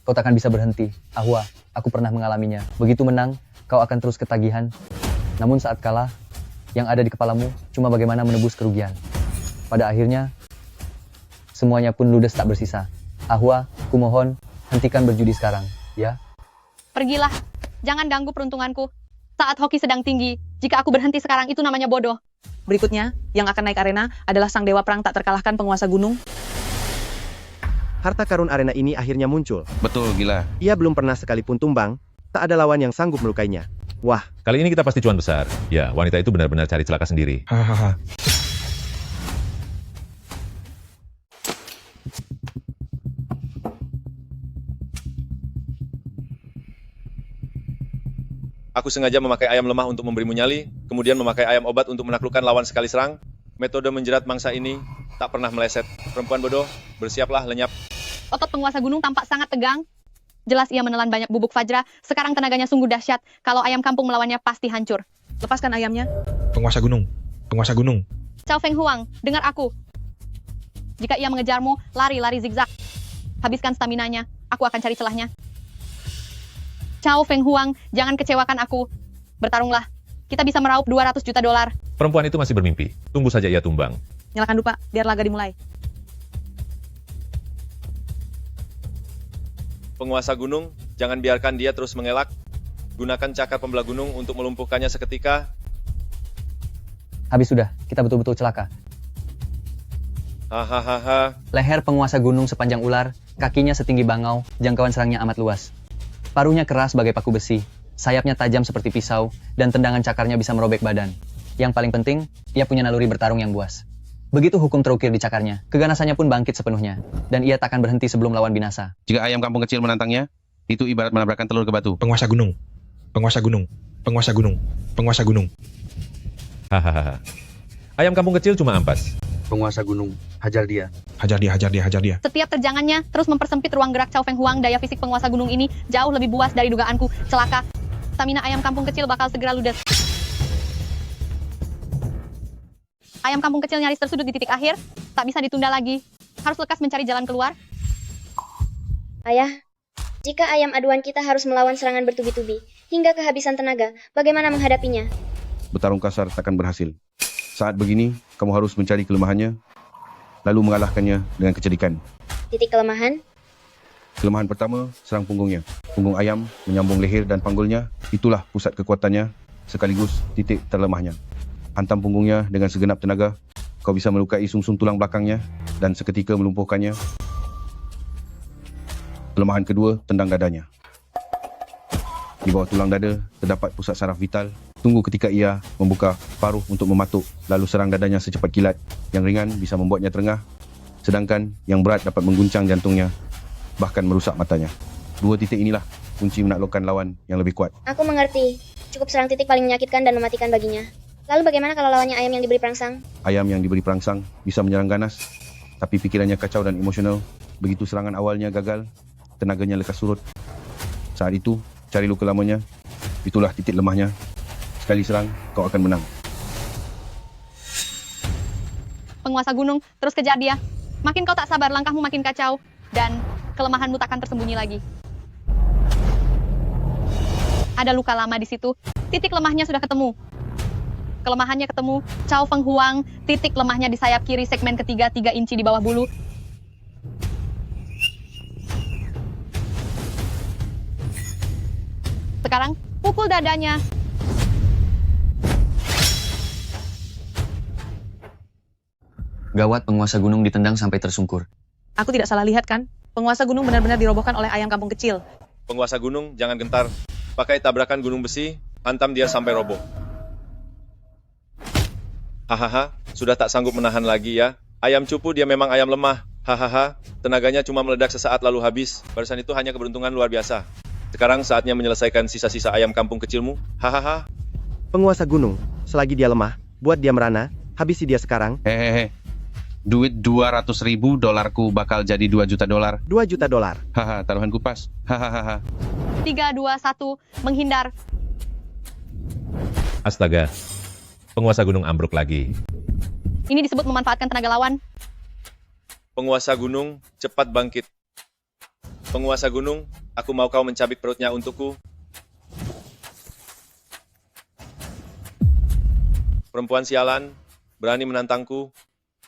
Kau takkan bisa berhenti. Ahwa, aku pernah mengalaminya. Begitu menang, kau akan terus ketagihan. Namun saat kalah, yang ada di kepalamu cuma bagaimana menebus kerugian. Pada akhirnya, semuanya pun ludes tak bersisa. Ahwa, kumohon, hentikan berjudi sekarang, ya? Pergilah, jangan ganggu peruntunganku. Saat hoki sedang tinggi, jika aku berhenti sekarang itu namanya bodoh. Berikutnya, yang akan naik arena adalah sang dewa perang tak terkalahkan penguasa gunung. Harta karun arena ini akhirnya muncul. Betul, gila. Ia belum pernah sekalipun tumbang, tak ada lawan yang sanggup melukainya. Wah, Kali ini kita pasti cuan besar. Ya, wanita itu benar-benar cari celaka sendiri. Hahaha. Aku sengaja memakai ayam lemah untuk memberimu nyali, kemudian memakai ayam obat untuk menaklukkan lawan sekali serang. Metode menjerat mangsa ini tak pernah meleset. Perempuan bodoh, bersiaplah lenyap. Otot penguasa gunung tampak sangat tegang. Jelas ia menelan banyak bubuk fajra. Sekarang tenaganya sungguh dahsyat. Kalau ayam kampung melawannya pasti hancur. Lepaskan ayamnya. Penguasa gunung. Penguasa gunung. Cao Feng Huang, dengar aku. Jika ia mengejarmu, lari zigzag. Habiskan staminanya. Aku akan cari celahnya. Cao Feng Huang, jangan kecewakan aku. Bertarunglah. Kita bisa meraup 200 juta dolar. Perempuan itu masih bermimpi. Tunggu saja ia tumbang. Nyalakan dupa, biar laga dimulai. Penguasa gunung, jangan biarkan dia terus mengelak. Gunakan cakar pembelah gunung untuk melumpuhkannya seketika. Habis sudah, kita betul-betul celaka. Hahaha. Leher penguasa gunung sepanjang ular, kakinya setinggi bangau, jangkauan serangnya amat luas. Paruhnya keras bagai paku besi, sayapnya tajam seperti pisau, dan tendangan cakarnya bisa merobek badan. Yang paling penting, ia punya naluri bertarung yang buas. Begitu hukum terukir di cakarnya, keganasannya pun bangkit sepenuhnya, dan ia takkan berhenti sebelum lawan binasa. Jika ayam kampung kecil menantangnya, itu ibarat menabrakkan telur ke batu. Penguasa gunung. Penguasa gunung. Penguasa gunung. Penguasa gunung. Hahaha. Ayam kampung kecil cuma ampas. Penguasa gunung, hajar dia. Hajar dia, hajar dia, hajar dia. Setiap terjangannya terus mempersempit ruang gerak Cao Feng Huang. Daya fisik penguasa gunung ini jauh lebih buas dari dugaanku. Celaka. Stamina ayam kampung kecil bakal segera ludes. Ayam kampung kecil nyaris tersudut di titik akhir. Tak bisa ditunda lagi. Harus lekas mencari jalan keluar. Ayah, jika ayam aduan kita harus melawan serangan bertubi-tubi hingga kehabisan tenaga, bagaimana menghadapinya? Bertarung kasar takkan berhasil. Saat begini, kamu harus mencari kelemahannya, lalu mengalahkannya dengan kecerdikan. Titik kelemahan? Kelemahan pertama, serang punggungnya. Punggung ayam menyambung leher dan panggulnya, itulah pusat kekuatannya, sekaligus titik terlemahnya. Hantam punggungnya dengan segenap tenaga, kau bisa melukai sungsung tulang belakangnya, dan seketika melumpuhkannya. Kelemahan kedua, tendang dadanya. Di bawah tulang dada, terdapat pusat saraf vital. Tunggu ketika ia membuka paruh untuk mematuk, lalu serang dadanya secepat kilat. Yang ringan bisa membuatnya terengah, sedangkan yang berat dapat mengguncang jantungnya, bahkan merusak matanya. Dua titik inilah kunci menaklukkan lawan yang lebih kuat. Aku mengerti. Cukup serang titik paling menyakitkan dan mematikan baginya. Lalu bagaimana kalau lawannya ayam yang diberi perangsang? Ayam yang diberi perangsang bisa menyerang ganas, tapi pikirannya kacau dan emosional. Begitu serangan awalnya gagal, tenaganya lekas surut. Saat itu, cari luka lamanya. Itulah titik lemahnya. Sekali serang, kau akan menang. Penguasa gunung, terus kejar dia. Makin kau tak sabar, langkahmu makin kacau. Dan kelemahanmu takkan tersembunyi lagi. Ada luka lama di situ. Titik lemahnya sudah ketemu. Kelemahannya ketemu. Cao Feng Huang, titik lemahnya di sayap kiri segmen ketiga 3 inci di bawah bulu. Sekarang, pukul dadanya. Gawat, penguasa gunung ditendang sampai tersungkur. Aku tidak salah lihat kan? Penguasa gunung benar-benar dirobohkan oleh ayam kampung kecil. Penguasa gunung, jangan gentar. Pakai tabrakan gunung besi, hantam dia sampai roboh. Hahaha, sudah tak sanggup menahan lagi ya. Ayam cupu dia memang ayam lemah. Hahaha, tenaganya cuma meledak sesaat lalu habis. Barusan itu hanya keberuntungan luar biasa. Sekarang saatnya menyelesaikan sisa-sisa ayam kampung kecilmu. Hahaha. Penguasa gunung, selagi dia lemah, buat dia merana, habisi dia sekarang. Hehehe. Duit 200.000 dolarku bakal jadi 2 juta dolar. 2 juta dolar. Haha, taruhanku pas. Hahaha. 3, 2, 1, menghindar. Astaga, penguasa gunung ambruk lagi. Ini disebut memanfaatkan tenaga lawan. Penguasa gunung, cepat bangkit. Penguasa gunung, aku mau kau mencabik perutnya untukku. Perempuan sialan, berani menantangku.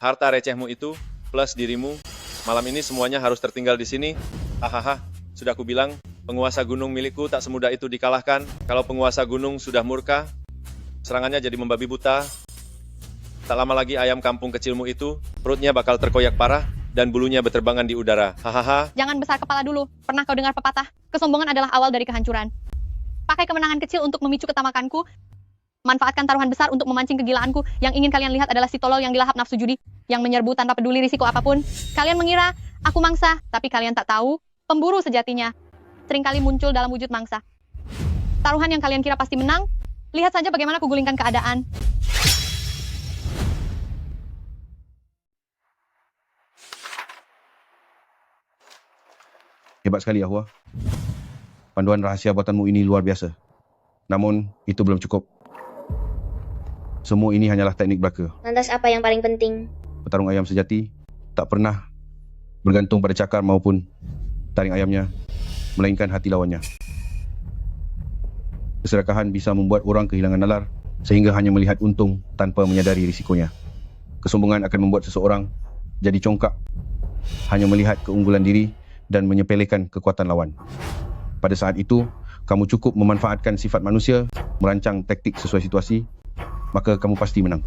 Harta recehmu itu, plus dirimu. Malam ini semuanya harus tertinggal di sini. Hahaha, sudah aku bilang, penguasa gunung milikku tak semudah itu dikalahkan. Kalau penguasa gunung sudah murka, serangannya jadi membabi buta. Tak lama lagi ayam kampung kecilmu itu, perutnya bakal terkoyak parah, dan bulunya berterbangan di udara. Hahaha. Jangan besar kepala dulu. Pernah kau dengar pepatah? Kesombongan adalah awal dari kehancuran. Pakai kemenangan kecil untuk memicu ketamakanku. Manfaatkan taruhan besar untuk memancing kegilaanku. Yang ingin kalian lihat adalah si tolol yang dilahap nafsu judi, yang menyerbu tanpa peduli risiko apapun. Kalian mengira aku mangsa, tapi kalian tak tahu, pemburu sejatinya seringkali muncul dalam wujud mangsa. Taruhan yang kalian kira pasti menang, lihat saja bagaimana kugulingkan keadaan. Hebat sekali, Ahwa. Panduan rahasia buatanmu ini luar biasa. Namun, itu belum cukup. Semua ini hanyalah teknik belaka. Lantas apa yang paling penting? Petarung ayam sejati tak pernah bergantung pada cakar maupun taring ayamnya, melainkan hati lawannya. Keserakahan bisa membuat orang kehilangan nalar sehingga hanya melihat untung tanpa menyadari risikonya. Kesombongan akan membuat seseorang jadi congkak, hanya melihat keunggulan diri dan menyepelekan kekuatan lawan. Pada saat itu, kamu cukup memanfaatkan sifat manusia, merancang taktik sesuai situasi, maka kamu pasti menang.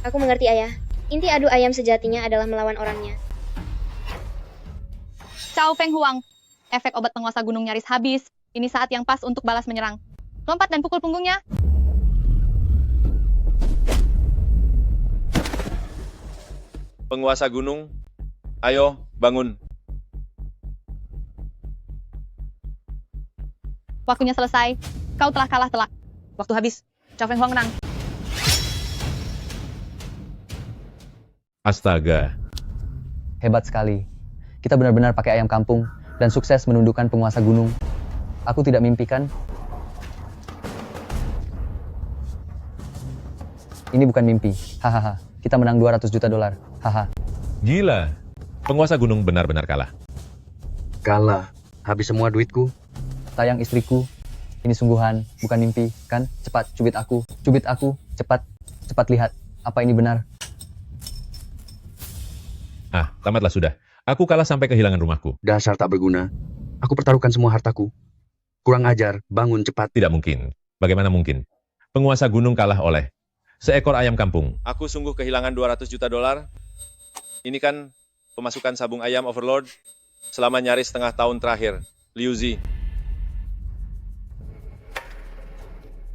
Aku mengerti, Ayah. Inti adu ayam sejatinya adalah melawan orangnya. Cao Feng Huang. Efek obat penguasa gunung nyaris habis. Ini saat yang pas untuk balas menyerang. Lompat dan pukul punggungnya. Penguasa gunung, ayo bangun. Waktunya selesai. Kau telah kalah telak. Waktu habis. Cao Feng Huang menang. Astaga. Hebat sekali. Kita benar-benar pakai ayam kampung dan sukses menundukkan penguasa gunung. Aku tidak mimpikan. Ini bukan mimpi. Hahaha. Kita menang 200 juta dolar. Haha. Gila. Penguasa gunung benar-benar kalah. Kalah. Habis semua duitku. Sayang istriku. Ini sungguhan, bukan mimpi, kan? Cepat, cubit aku. Cubit aku. Cepat. Cepat lihat. Apa ini benar? Ah, tamatlah sudah. Aku kalah sampai kehilangan rumahku. Dasar tak berguna. Aku pertaruhkan semua hartaku. Kurang ajar, bangun cepat. Tidak mungkin. Bagaimana mungkin? Penguasa gunung kalah oleh seekor ayam kampung. Aku sungguh kehilangan 200 juta dolar. Ini kan pemasukan sabung ayam Overlord selama nyaris setengah tahun terakhir. Liu Zi.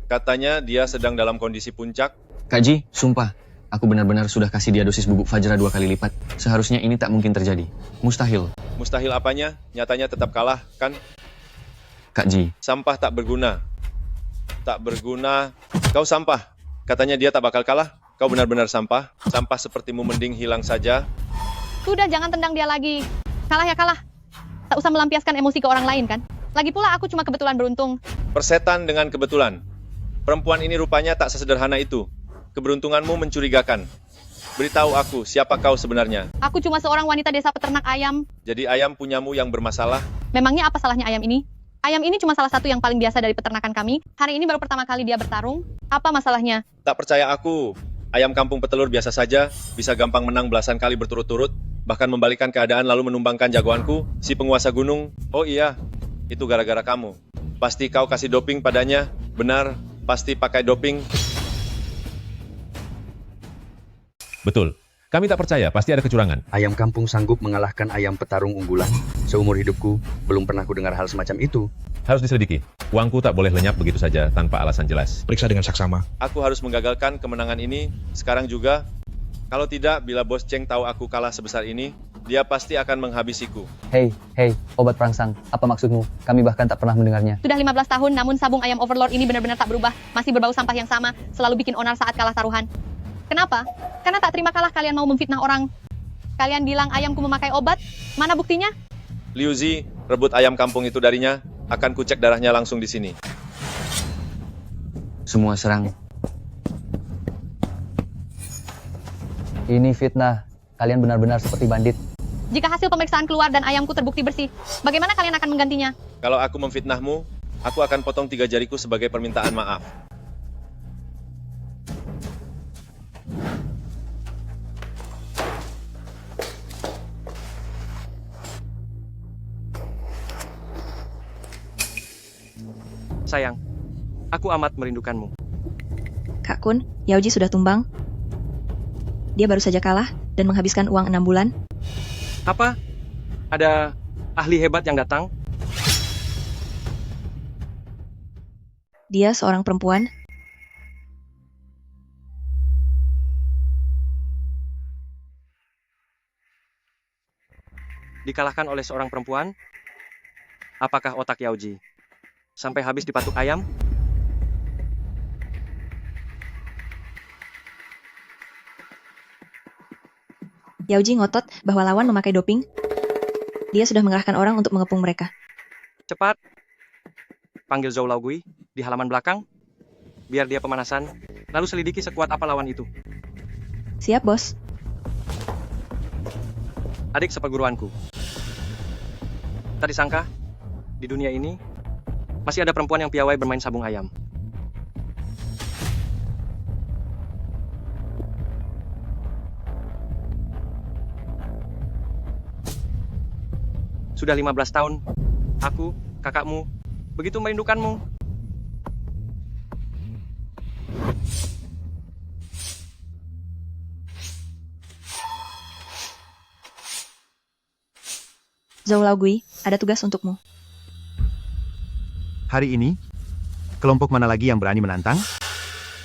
Katanya dia sedang dalam kondisi puncak. Kak Ji, sumpah. Aku benar-benar sudah kasih dia dosis bubuk Fajra 2 kali lipat. Seharusnya ini tak mungkin terjadi. Mustahil. Mustahil apanya? Nyatanya tetap kalah, kan? Kak Ji. Sampah tak berguna. Tak berguna. Kau sampah. Katanya dia tak bakal kalah. Kau benar-benar sampah. Sampah sepertimu mending hilang saja. Sudah, jangan tendang dia lagi. Kalah ya kalah. Tak usah melampiaskan emosi ke orang lain, kan? Lagi pula aku cuma kebetulan beruntung. Persetan dengan kebetulan. Perempuan ini rupanya tak sesederhana itu. Keberuntunganmu mencurigakan. Beritahu aku, siapa kau sebenarnya? Aku cuma seorang wanita desa peternak ayam. Jadi ayam punyamu yang bermasalah? Memangnya apa salahnya ayam ini? Ayam ini cuma salah satu yang paling biasa dari peternakan kami. Hari ini baru pertama kali dia bertarung. Apa masalahnya? Tak percaya aku. Ayam kampung petelur biasa saja, bisa gampang menang belasan kali berturut-turut, bahkan membalikan keadaan lalu menumbangkan jagoanku, si penguasa gunung. Oh iya, itu gara-gara kamu. Pasti kau kasih doping padanya. Benar, pasti pakai doping. Betul. Kami tak percaya, pasti ada kecurangan. Ayam kampung sanggup mengalahkan ayam petarung unggulan. Seumur hidupku, belum pernah ku dengar hal semacam itu. Harus diselidiki. Uangku tak boleh lenyap begitu saja tanpa alasan jelas. Periksa dengan saksama. Aku harus menggagalkan kemenangan ini sekarang juga. Kalau tidak, bila Bos Cheng tahu aku kalah sebesar ini, Dia pasti akan menghabisiku. Hei, obat perangsang, apa maksudmu? Kami bahkan tak pernah mendengarnya. Sudah 15 tahun, namun sabung ayam Overlord ini benar-benar tak berubah. Masih berbau sampah yang sama, selalu bikin onar saat kalah taruhan. Kenapa? Karena tak terima kalah kalian mau memfitnah orang. Kalian bilang ayamku memakai obat? Mana buktinya? Liu Zi, rebut ayam kampung itu darinya. Akan kucek darahnya langsung di sini. Semua serang. Ini fitnah. Kalian benar-benar seperti bandit. Jika hasil pemeriksaan keluar dan ayamku terbukti bersih, bagaimana kalian akan menggantinya? Kalau aku memfitnahmu, aku akan potong 3 jariku sebagai permintaan maaf. Sayang, aku amat merindukanmu. Kak Kun, Yaoji sudah tumbang. Dia baru saja kalah dan menghabiskan uang 6 bulan. Apa? Ada ahli hebat yang datang? Dia seorang perempuan. Dikalahkan oleh seorang perempuan? Apakah otak Yaoji sampai habis dipatuk ayam? Yaoji ngotot bahwa lawan memakai doping. Dia sudah mengerahkan orang untuk mengepung mereka. Cepat, panggil Zhou Laogui di halaman belakang, biar dia pemanasan, lalu selidiki sekuat apa lawan itu. Siap, bos. Adik seperguruanku. Tadi sangka, di dunia ini, masih ada perempuan yang piawai bermain sabung ayam. Sudah 15 tahun, aku, kakakmu, begitu merindukanmu. Zhou Laogui, ada tugas untukmu. Hari ini, kelompok mana lagi yang berani menantang?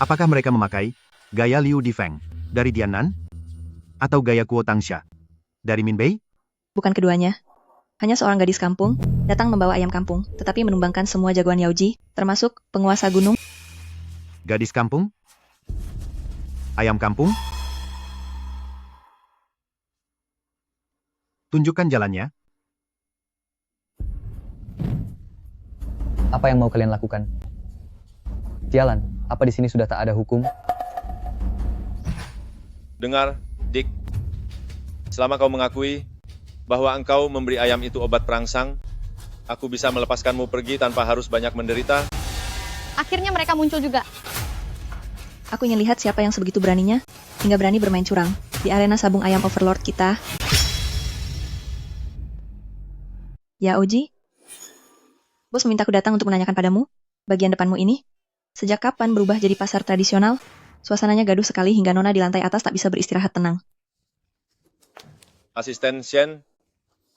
Apakah mereka memakai gaya Liu Difeng dari Dianan? Atau gaya Kuo Tangsha dari Minbei? Bukan keduanya. Hanya seorang gadis kampung, datang membawa ayam kampung, tetapi menumbangkan semua jagoan Yaoji, termasuk penguasa gunung. Gadis kampung? Ayam kampung? Tunjukkan jalannya. Apa yang mau kalian lakukan? Jalan, apa di sini sudah tak ada hukum? Dengar, Dick. Selama kau mengakui bahwa engkau memberi ayam itu obat perangsang, aku bisa melepaskanmu pergi tanpa harus banyak menderita. Akhirnya mereka muncul juga. Aku ingin lihat siapa yang sebegitu beraninya, hingga berani bermain curang, di arena sabung ayam Overlord kita. Yaoji? Bos memintaku datang untuk menanyakan padamu, bagian depanmu ini, sejak kapan berubah jadi pasar tradisional? Suasananya gaduh sekali hingga Nona di lantai atas tak bisa beristirahat tenang. Asisten Shen,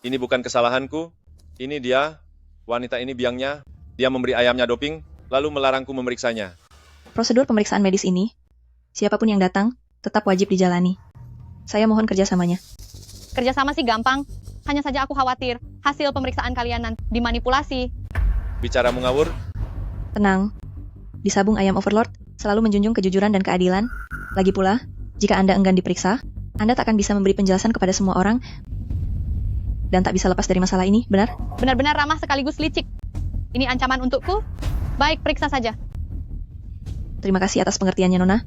ini bukan kesalahanku. Ini dia, wanita ini biangnya. Dia memberi ayamnya doping, lalu melarangku memeriksanya. Prosedur pemeriksaan medis ini, siapapun yang datang, tetap wajib dijalani. Saya mohon kerjasamanya. Kerjasama sih gampang. Hanya saja aku khawatir hasil pemeriksaan kalian nanti dimanipulasi. Bicaramu ngawur? Tenang. Di sabung ayam Overlord, selalu menjunjung kejujuran dan keadilan. Lagi pula, jika Anda enggan diperiksa, Anda tak akan bisa memberi penjelasan kepada semua orang dan tak bisa lepas dari masalah ini, benar? Benar-benar ramah sekaligus licik. Ini ancaman untukku? Baik, periksa saja. Terima kasih atas pengertiannya, Nona.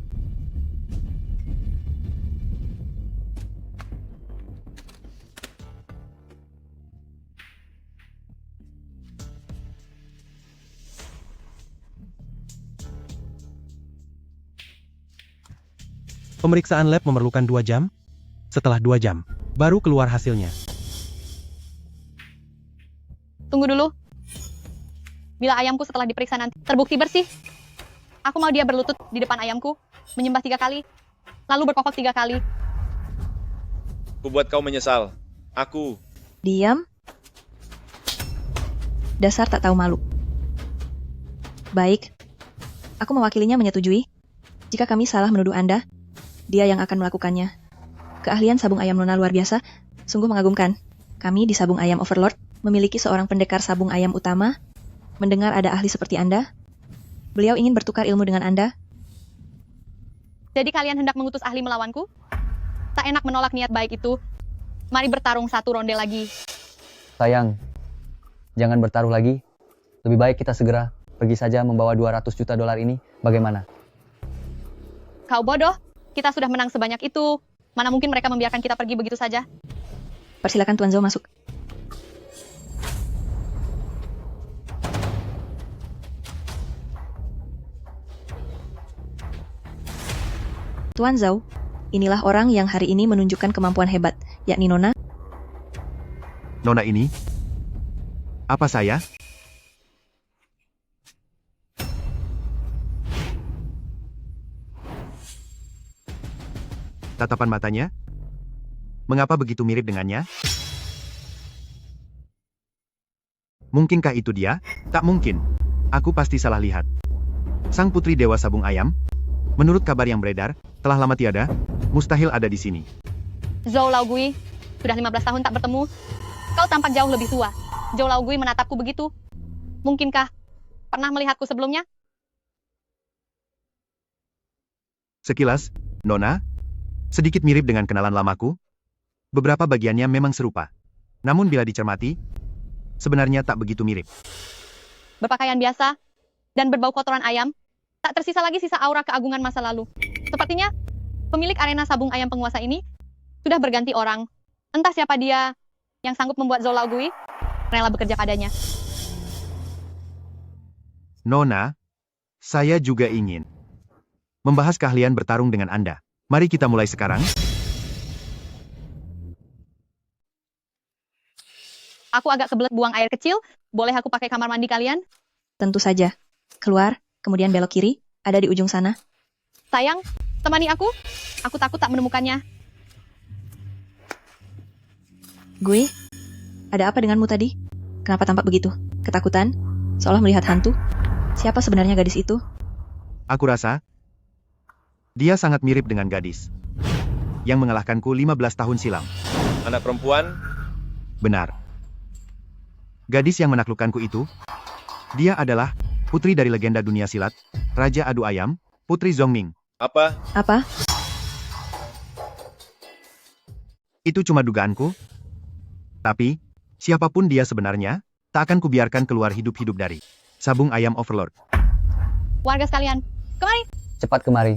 Pemeriksaan lab memerlukan 2 jam. Setelah 2 jam, baru keluar hasilnya. Tunggu dulu. Bila ayamku setelah diperiksa nanti terbukti bersih, aku mau dia berlutut di depan ayamku, menyembah 3 kali, lalu berkokok 3 kali. Ku buat kau menyesal. Aku. Diam. Dasar tak tahu malu. Baik. Aku mewakilinya menyetujui. Jika kami salah menuduh Anda, dia yang akan melakukannya. Keahlian sabung ayam Nona luar biasa, Sungguh mengagumkan. Kami di Sabung Ayam Overlord memiliki seorang pendekar sabung ayam utama. Mendengar ada ahli seperti Anda, beliau ingin bertukar ilmu dengan Anda. Jadi kalian hendak mengutus ahli melawanku? Tak enak menolak niat baik itu. Mari bertarung satu ronde lagi. Sayang, jangan bertaruh lagi. Lebih baik kita segera pergi saja membawa 200 juta dolar ini. Bagaimana? Kau bodoh, kita sudah menang sebanyak itu. Mana mungkin mereka membiarkan kita pergi begitu saja? Persilakan Tuan Zhou masuk. Tuan Zhou, inilah orang yang hari ini menunjukkan kemampuan hebat, yakni Nona. Nona ini? Apa saya? Tatapan matanya? Mengapa begitu mirip dengannya? Mungkinkah itu dia? Tak mungkin. Aku pasti salah lihat. Sang putri Dewa Sabung Ayam? Menurut kabar yang beredar, telah lama tiada, mustahil ada di sini. Zhou Laogui, sudah 15 tahun tak bertemu. Kau tampak jauh lebih tua. Zhou Laogui menatapku begitu. Mungkinkah pernah melihatku sebelumnya? Sekilas, Nona, sedikit mirip dengan kenalan lamaku. Beberapa bagiannya memang serupa. Namun bila dicermati, sebenarnya tak begitu mirip. Berpakaian biasa dan berbau kotoran ayam, tak tersisa lagi sisa aura keagungan masa lalu. Sepertinya pemilik arena sabung ayam penguasa ini sudah berganti orang. Entah siapa dia yang sanggup membuat Zhou Laogui rela bekerja padanya. Nona, saya juga ingin membahas keahlian bertarung dengan Anda. Mari kita mulai sekarang. Aku agak kebelet buang air kecil. Boleh aku pakai kamar mandi kalian? Tentu saja. Keluar, kemudian belok kiri, ada di ujung sana. Sayang, temani aku. Aku takut tak menemukannya. Gue, ada apa denganmu tadi? Kenapa tampak begitu? Ketakutan? Seolah melihat hantu? Siapa sebenarnya gadis itu? Aku rasa, dia sangat mirip dengan gadis yang mengalahkanku 15 tahun silam. Anak perempuan? Benar. Gadis yang menaklukkanku itu, dia adalah putri dari legenda dunia silat, Raja Adu Ayam, Putri Zhongming. Apa? Apa? Itu cuma dugaanku. Tapi, siapapun dia sebenarnya, tak akan kubiarkan keluar hidup-hidup dari Sabung Ayam Overlord. Warga sekalian, kemari. Cepat kemari.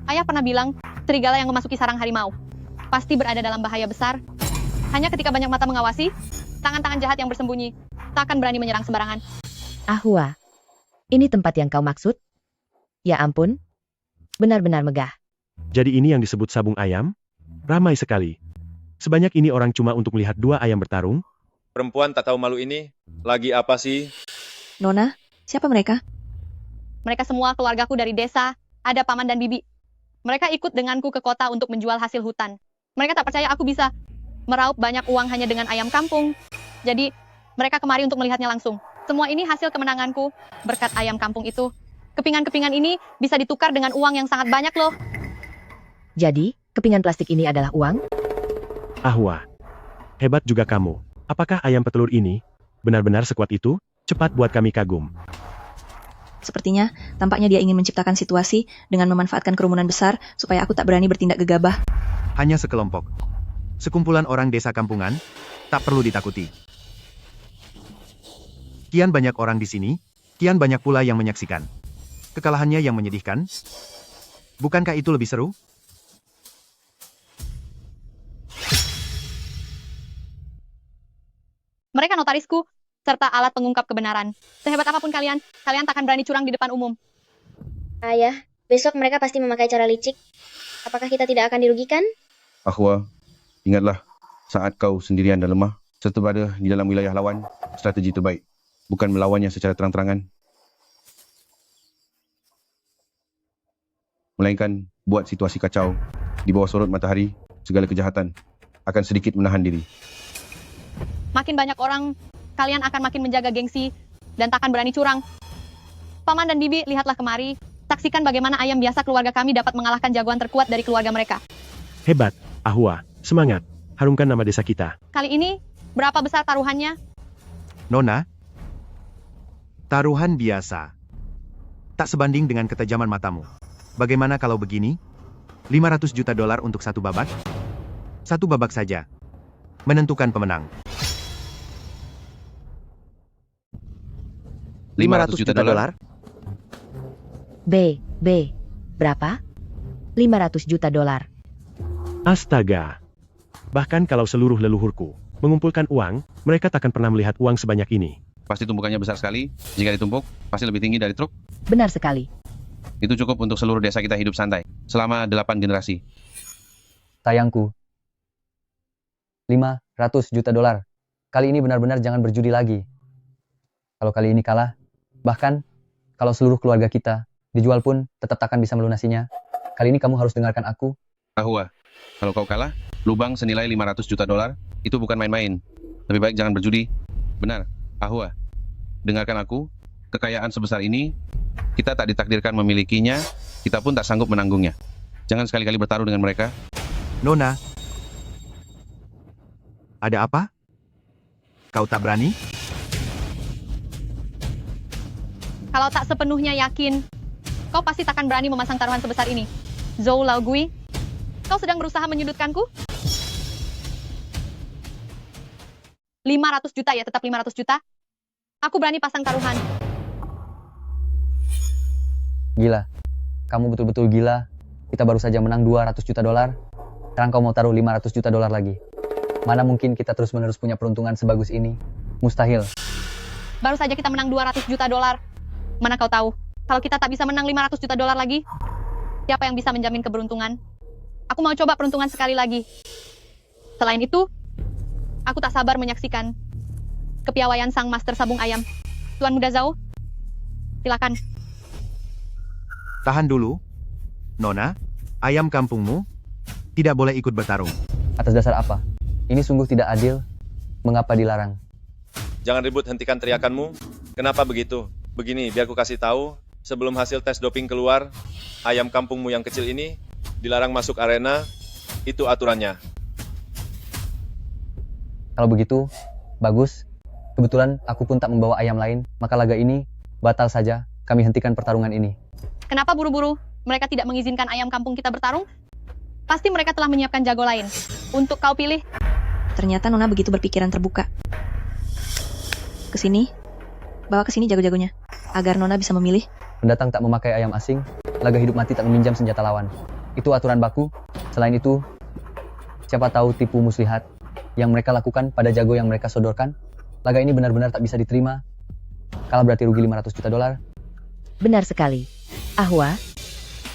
Ayah pernah bilang, serigala yang memasuki sarang harimau pasti berada dalam bahaya besar. Hanya ketika banyak mata mengawasi, tangan-tangan jahat yang bersembunyi tak akan berani menyerang sembarangan. Ahwa, ini tempat yang kau maksud? Ya ampun, benar-benar megah. Jadi ini yang disebut sabung ayam? Ramai sekali. Sebanyak ini orang cuma untuk melihat dua ayam bertarung? Perempuan tak tahu malu ini, lagi apa sih? Nona, siapa mereka? Mereka semua keluargaku dari desa, ada paman dan bibi. Mereka ikut denganku ke kota untuk menjual hasil hutan. Mereka tak percaya aku bisa meraup banyak uang hanya dengan ayam kampung. Jadi, mereka kemari untuk melihatnya langsung. Semua ini hasil kemenanganku berkat ayam kampung itu. Kepingan-kepingan ini bisa ditukar dengan uang yang sangat banyak loh. Jadi, kepingan plastik ini adalah uang? Ahwa, hebat juga kamu. Apakah ayam petelur ini benar-benar sekuat itu? Cepat buat kami kagum. Sepertinya, tampaknya dia ingin menciptakan situasi dengan memanfaatkan kerumunan besar supaya aku tak berani bertindak gegabah. Hanya sekelompok. Sekumpulan orang desa kampungan, tak perlu ditakuti. Kian banyak orang di sini, kian banyak pula yang menyaksikan. Kekalahannya yang menyedihkan. Bukankah itu lebih seru? Mereka notarisku, serta alat pengungkap kebenaran. Sehebat apapun kalian, kalian takkan berani curang di depan umum. Ayah, besok mereka pasti memakai cara licik. Apakah kita tidak akan dirugikan? Ahwa, ingatlah, saat kau sendirian dan lemah, serta berada di dalam wilayah lawan, strategi terbaik, bukan melawannya secara terang-terangan, melainkan buat situasi kacau, di bawah sorot matahari, segala kejahatan akan sedikit menahan diri. Makin banyak orang, kalian akan makin menjaga gengsi, dan takkan berani curang. Paman dan bibi, lihatlah kemari, saksikan saksikan bagaimana ayam biasa keluarga kami dapat mengalahkan jagoan terkuat dari keluarga mereka. Hebat, Ahwa. Semangat. Harumkan nama desa kita. Kali ini, berapa besar taruhannya? Nona, taruhan biasa. Tak sebanding dengan ketajaman matamu. Bagaimana kalau begini? 500 juta dolar untuk satu babak? Satu babak saja. Menentukan pemenang. 500 juta dolar? B. Berapa? 500 juta dolar. Astaga. Bahkan kalau seluruh leluhurku mengumpulkan uang, mereka takkan pernah melihat uang sebanyak ini. Pasti tumpukannya besar sekali. Jika ditumpuk, pasti lebih tinggi dari truk. Benar sekali. Itu cukup untuk seluruh desa kita hidup santai. Selama 8 generasi. Sayangku. 500 juta dolar. Kali ini benar-benar jangan berjudi lagi. Kalau kali ini kalah, bahkan kalau seluruh keluarga kita dijual pun tetap takkan bisa melunasinya. Kali ini kamu harus dengarkan aku. Ahwa, kalau kau kalah, lubang senilai 500 juta dolar, itu bukan main-main. Lebih baik jangan berjudi. Benar, Ahwa. Dengarkan aku, kekayaan sebesar ini, kita tak ditakdirkan memilikinya, kita pun tak sanggup menanggungnya. Jangan sekali-kali bertaruh dengan mereka. Nona, ada apa? Kau tak berani? Kalau tak sepenuhnya yakin, kau pasti takkan berani memasang taruhan sebesar ini. Zhou Laogui, kau sedang berusaha menyudutkanku? 500 juta ya, tetap 500 juta. Aku berani pasang taruhan. Gila. Kamu betul-betul gila. Kita baru saja menang 200 juta dolar. Sekarang kau mau taruh 500 juta dolar lagi. Mana mungkin kita terus-menerus punya peruntungan sebagus ini? Mustahil. Baru saja kita menang 200 juta dolar. Mana kau tahu, kalau kita tak bisa menang 500 juta dolar lagi, siapa yang bisa menjamin keberuntungan? Aku mau coba peruntungan sekali lagi. Selain itu, aku tak sabar menyaksikan kepiawaian sang master sabung ayam. Tuan Muda Zhao, silakan. Tahan dulu. Nona, ayam kampungmu tidak boleh ikut bertarung. Atas dasar apa? Ini sungguh tidak adil. Mengapa dilarang? Jangan ribut, hentikan teriakanmu. Kenapa begitu? Begini, biar ku kasih tahu, sebelum hasil tes doping keluar, ayam kampungmu yang kecil ini dilarang masuk arena, itu aturannya. Kalau begitu, bagus. Kebetulan aku pun tak membawa ayam lain, maka laga ini batal saja. Kami hentikan pertarungan ini. Kenapa buru-buru? Mereka tidak mengizinkan ayam kampung kita bertarung? Pasti mereka telah menyiapkan jago lain. Untuk kau pilih. Ternyata Nona begitu berpikiran terbuka. Kesini, bawa kesini jago-jagonya, agar Nona bisa memilih. Pendatang tak memakai ayam asing, laga hidup mati tak meminjam senjata lawan. Itu aturan baku. Selain itu, siapa tahu tipu muslihat yang mereka lakukan pada jago yang mereka sodorkan. Laga ini benar-benar tak bisa diterima. Kalah berarti rugi 500 juta dolar. Benar sekali. Ahwa,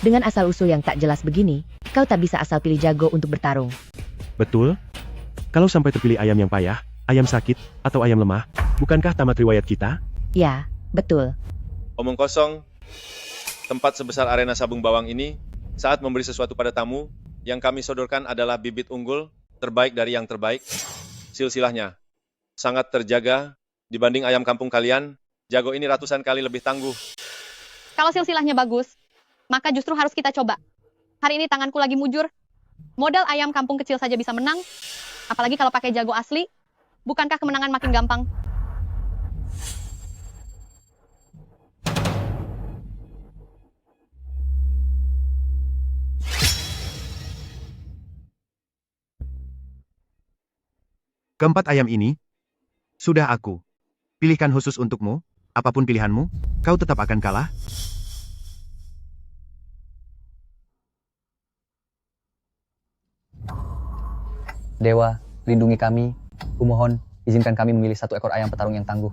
dengan asal-usul yang tak jelas begini, kau tak bisa asal pilih jago untuk bertarung. Betul? Kalau sampai terpilih ayam yang payah, ayam sakit, atau ayam lemah, bukankah tamat riwayat kita? Ya, betul. Omong kosong, tempat sebesar arena sabung bawang ini, saat memberi sesuatu pada tamu, yang kami sodorkan adalah bibit unggul, terbaik dari yang terbaik. Silsilahnya sangat terjaga, dibanding ayam kampung kalian, jago ini ratusan kali lebih tangguh. Kalau silsilahnya bagus, maka justru harus kita coba. Hari ini tanganku lagi mujur. Modal ayam kampung kecil saja bisa menang, apalagi kalau pakai jago asli. Bukankah kemenangan makin gampang? Keempat ayam ini, sudah aku pilihkan khusus untukmu. Apapun pilihanmu, kau tetap akan kalah. Dewa, lindungi kami. Kumohon, izinkan kami memilih satu ekor ayam petarung yang tangguh.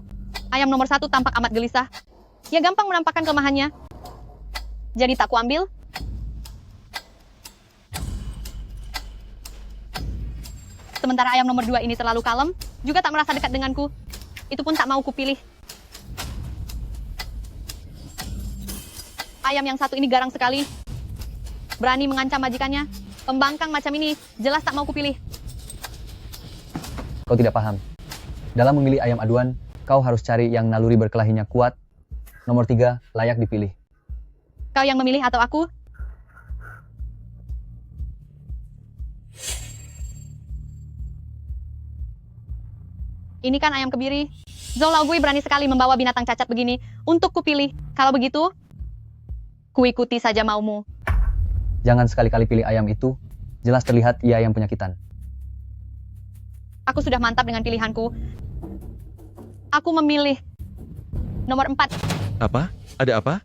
Ayam nomor 1 tampak amat gelisah. Ia gampang menampakkan kelemahannya. Jadi tak kuambil. Sementara ayam nomor 2 ini terlalu kalem, juga tak merasa dekat denganku. Itu pun tak mau kupilih. Ayam yang satu ini garang sekali. Berani mengancam majikannya. Pembangkang macam ini, jelas tak mau kupilih. Kau tidak paham. Dalam memilih ayam aduan, kau harus cari yang naluri berkelahinya kuat. Nomor 3, layak dipilih. Kau yang memilih atau aku? Ini kan ayam kebiri. Zhou Laogui berani sekali membawa binatang cacat begini untuk kupilih. Kalau begitu, kuikuti saja maumu. Jangan sekali-kali pilih ayam itu. Jelas terlihat ia yang penyakitan. Aku sudah mantap dengan pilihanku. Aku memilih nomor 4. Apa? Ada apa?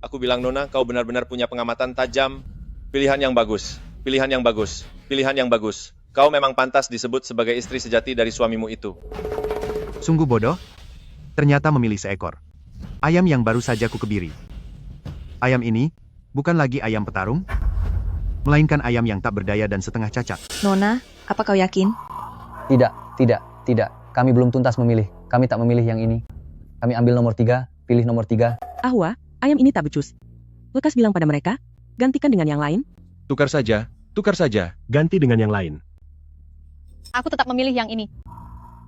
Aku bilang Nona, kau benar-benar punya pengamatan tajam. Pilihan yang bagus. Pilihan yang bagus. Pilihan yang bagus. Kau memang pantas disebut sebagai istri sejati dari suamimu itu. Sungguh bodoh. Ternyata memilih seekor ayam yang baru saja kukebiri. Ayam ini bukan lagi ayam petarung, melainkan ayam yang tak berdaya dan setengah cacat. Nona, apa kau yakin? Tidak. Kami belum tuntas memilih. Kami tak memilih yang ini. Kami ambil nomor 3, pilih nomor 3. Ahwa, ayam ini tak becus. Lekas bilang pada mereka, gantikan dengan yang lain. Tukar saja. Ganti dengan yang lain. Aku tetap memilih yang ini.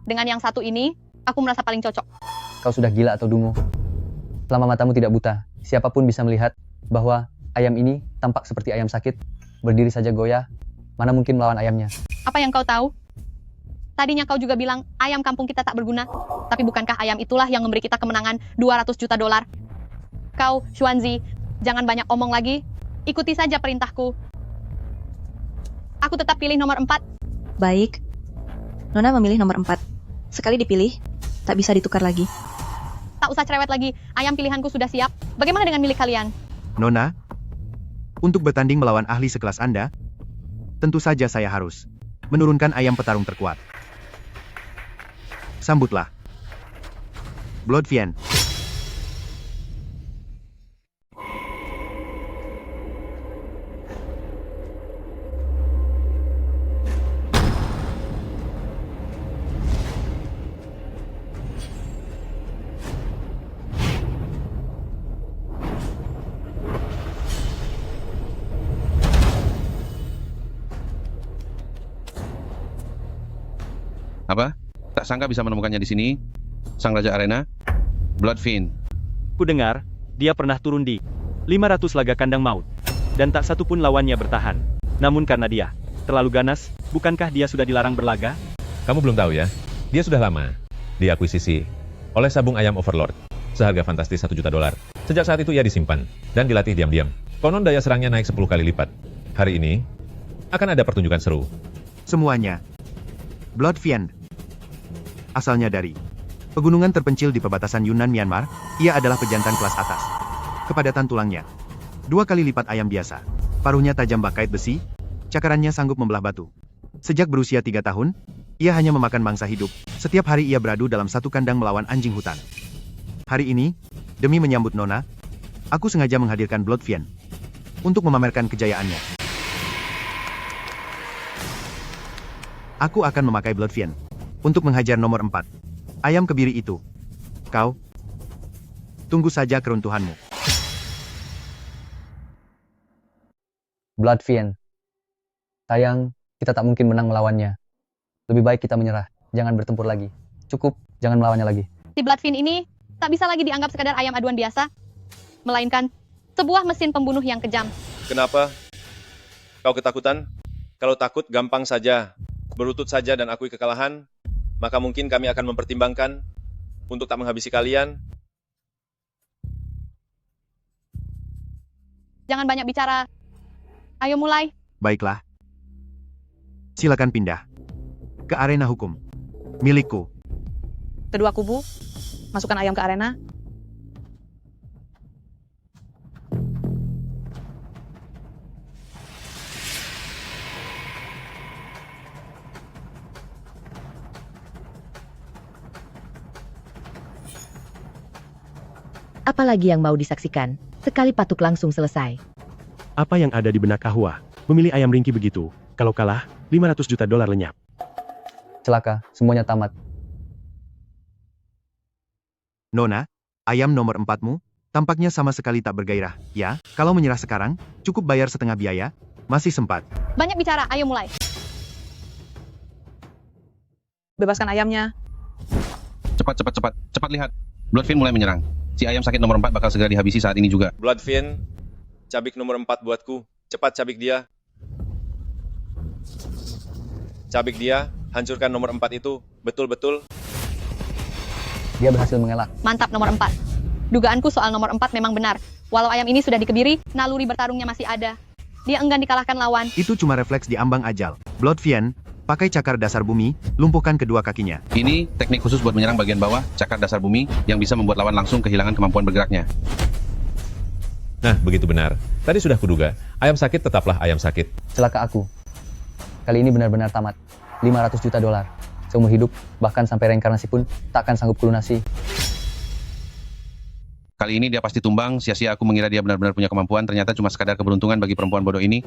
Dengan yang satu ini, aku merasa paling cocok. Kau sudah gila atau dungu? Selama matamu tidak buta, siapapun bisa melihat bahwa ayam ini tampak seperti ayam sakit, berdiri saja goyah, mana mungkin melawan ayamnya. Apa yang kau tahu? Tadinya kau juga bilang ayam kampung kita tak berguna. Tapi bukankah ayam itulah yang memberi kita kemenangan $200 juta? Kau, Xuanzi, jangan banyak omong lagi. Ikuti saja perintahku. Aku tetap pilih nomor 4. Baik. Nona memilih nomor 4. Sekali dipilih, tak bisa ditukar lagi. Tak usah cerewet lagi, ayam pilihanku sudah siap. Bagaimana dengan milik kalian? Nona, untuk bertanding melawan ahli sekelas Anda, tentu saja saya harus menurunkan ayam petarung terkuat. Sambutlah. Bloodfiend. Apa? Tak sangka bisa menemukannya di sini. Sang Raja Arena, Bloodfiend. Ku dengar, dia pernah turun di 500 laga kandang maut. Dan tak satu pun lawannya bertahan. Namun karena dia terlalu ganas, bukankah dia sudah dilarang berlaga? Kamu belum tahu ya? Dia sudah lama diakuisisi oleh sabung ayam Overlord. Seharga fantastis $1 juta. Sejak saat itu ia disimpan dan dilatih diam-diam. Konon daya serangnya naik 10 kali lipat. Hari ini akan ada pertunjukan seru. Semuanya. Bloodfiend. Asalnya dari pegunungan terpencil di perbatasan Yunnan Myanmar, ia adalah pejantan kelas atas. Kepadatan tulangnya 2 kali lipat ayam biasa. Paruhnya tajam bak kait besi, cakarannya sanggup membelah batu. Sejak berusia 3 tahun, ia hanya memakan mangsa hidup. Setiap hari ia beradu dalam satu kandang melawan anjing hutan. Hari ini, demi menyambut Nona, aku sengaja menghadirkan Bloodfiend untuk memamerkan kejayaannya. Aku akan memakai Bloodfiend untuk menghajar nomor 4. Ayam kebiri itu. Kau, tunggu saja keruntuhanmu. Bloodfiend. Sayang, kita tak mungkin menang melawannya. Lebih baik kita menyerah. Jangan bertempur lagi. Cukup, jangan melawannya lagi. Si Bloodfiend ini tak bisa lagi dianggap sekadar ayam aduan biasa, melainkan sebuah mesin pembunuh yang kejam. Kenapa? Kau ketakutan? Kalau takut, gampang saja. Berlutut saja dan akui kekalahan, maka mungkin kami akan mempertimbangkan untuk tak menghabisi kalian. Jangan banyak bicara. Ayo mulai. Baiklah. Silakan pindah ke arena hukum milikku. Kedua kubu, masukkan ayam ke arena. Apalagi yang mau disaksikan? Sekali patuk langsung selesai. Apa yang ada di benak Ahwa? Memilih ayam ringki begitu. Kalau kalah, $500 juta lenyap. Celaka, semuanya tamat. Nona, ayam nomor 4-mu, tampaknya sama sekali tak bergairah. Ya, kalau menyerah sekarang, cukup bayar setengah biaya, masih sempat. Banyak bicara, ayo mulai. Bebaskan ayamnya. Cepat lihat. Bloodfin mulai menyerang. Si ayam sakit nomor 4 bakal segera dihabisi saat ini juga. Bloodfin, cabik nomor 4 buatku. Cepat cabik dia. Cabik dia, hancurkan nomor 4 itu. Betul-betul. Dia berhasil mengelak. Mantap nomor 4. Dugaanku soal nomor 4 memang benar. Walau ayam ini sudah dikebiri, naluri bertarungnya masih ada. Dia enggan dikalahkan lawan. Itu cuma refleks di ambang ajal. Bloodfiend, pakai cakar dasar bumi, lumpuhkan kedua kakinya. Ini teknik khusus buat menyerang bagian bawah, cakar dasar bumi, yang bisa membuat lawan langsung kehilangan kemampuan bergeraknya. Nah, begitu benar. Tadi sudah kuduga, ayam sakit tetaplah ayam sakit. Celaka aku. Kali ini benar-benar tamat. 500 juta dolar. Seumur hidup, bahkan sampai reinkarnasi pun, takkan sanggup kulunasi. Kali ini dia pasti tumbang, sia-sia aku mengira dia benar-benar punya kemampuan, ternyata cuma sekadar keberuntungan bagi perempuan bodoh ini.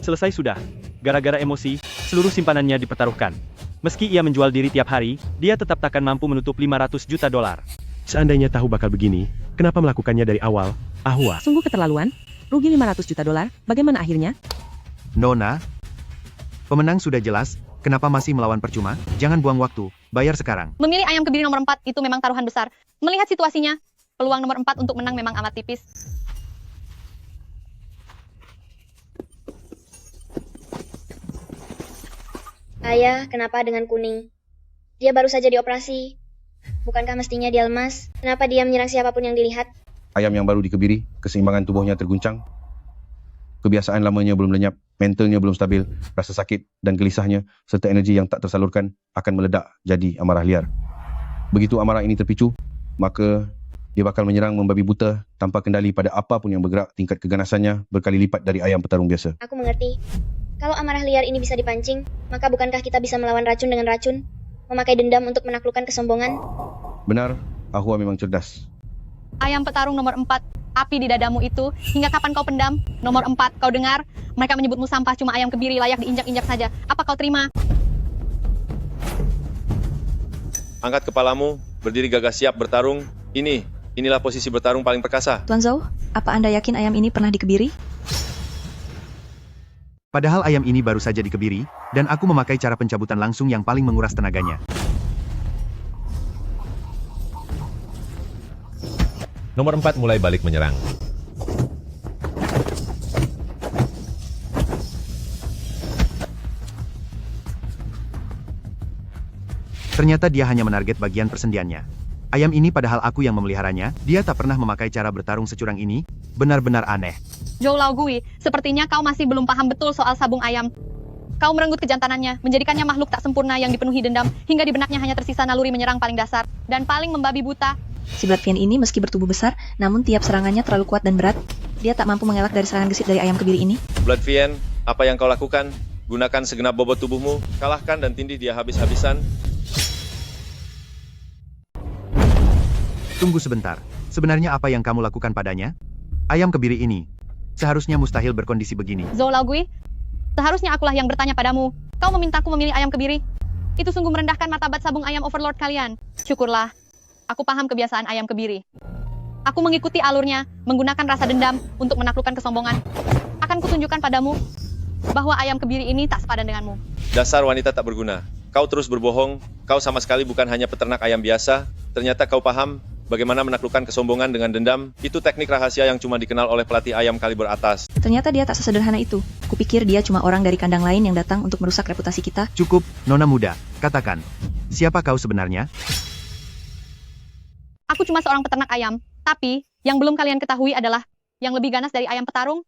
Selesai sudah. Gara-gara emosi, seluruh simpanannya dipertaruhkan. Meski ia menjual diri tiap hari, dia tetap takkan mampu menutup 500 juta dolar. Seandainya tahu bakal begini, kenapa melakukannya dari awal? Ahwa. Sungguh keterlaluan. Rugi 500 juta dolar, bagaimana akhirnya? Nona, pemenang sudah jelas, kenapa masih melawan percuma? Jangan buang waktu, bayar sekarang. Memilih ayam kebiri nomor 4 itu memang taruhan besar. Melihat situasinya, peluang nomor 4 untuk menang memang amat tipis. Ayah, kenapa dengan kuning? Dia baru saja dioperasi. Bukankah mestinya dia lemas? Kenapa dia menyerang siapapun yang dilihat? Ayam yang baru dikebiri, keseimbangan tubuhnya terguncang. Kebiasaan lamanya belum lenyap, mentalnya belum stabil, rasa sakit dan gelisahnya, serta energi yang tak tersalurkan akan meledak jadi amarah liar. Begitu amarah ini terpicu, maka dia bakal menyerang membabi buta tanpa kendali pada apapun yang bergerak. Tingkat keganasannya berkali lipat dari ayam petarung biasa. Aku mengerti. Kalau amarah liar ini bisa dipancing, maka bukankah kita bisa melawan racun dengan racun? Memakai dendam untuk menaklukkan kesombongan? Benar, Ahwa memang cerdas. Ayam petarung nomor 4, api di dadamu itu, hingga kapan kau pendam? Nomor 4, kau dengar? Mereka menyebutmu sampah, cuma ayam kebiri layak diinjak-injak saja. Apa kau terima? Angkat kepalamu, berdiri gagah siap bertarung. Inilah posisi bertarung paling perkasa. Tuan Zhou, apa Anda yakin ayam ini pernah dikebiri? Padahal ayam ini baru saja dikebiri, dan aku memakai cara pencabutan langsung yang paling menguras tenaganya. Nomor 4 mulai balik menyerang. Ternyata dia hanya menarget bagian persendiannya. Ayam ini padahal aku yang memeliharanya, dia tak pernah memakai cara bertarung securang ini, benar-benar aneh. Zhou Laogui, sepertinya kau masih belum paham betul soal sabung ayam. Kau merenggut kejantanannya, menjadikannya makhluk tak sempurna yang dipenuhi dendam, hingga di benaknya hanya tersisa naluri menyerang paling dasar, dan paling membabi buta. Si Bloodfiend ini meski bertubuh besar, namun tiap serangannya terlalu kuat dan berat. Dia tak mampu mengelak dari serangan gesit dari ayam kebiri ini. Bloodfiend, apa yang kau lakukan? Gunakan segenap bobot tubuhmu, kalahkan dan tindih dia habis-habisan. Tunggu sebentar, sebenarnya apa yang kamu lakukan padanya? Ayam kebiri ini, seharusnya mustahil berkondisi begini. Zhou Laogui, seharusnya akulah yang bertanya padamu. Kau memintaku memilih ayam kebiri? Itu sungguh merendahkan martabat sabung ayam overlord kalian. Syukurlah, aku paham kebiasaan ayam kebiri. Aku mengikuti alurnya, menggunakan rasa dendam untuk menaklukkan kesombongan. Akan kutunjukkan padamu bahwa ayam kebiri ini tak sepadan denganmu. Dasar wanita tak berguna. Kau terus berbohong, kau sama sekali bukan hanya peternak ayam biasa. Ternyata kau paham bagaimana menaklukkan kesombongan dengan dendam. Itu teknik rahasia yang cuma dikenal oleh pelatih ayam kaliber atas. Ternyata dia tak sesederhana itu. Kupikir dia cuma orang dari kandang lain yang datang untuk merusak reputasi kita. Cukup, Nona muda, katakan, siapa kau sebenarnya? Aku cuma seorang peternak ayam, tapi yang belum kalian ketahui adalah yang lebih ganas dari ayam petarung,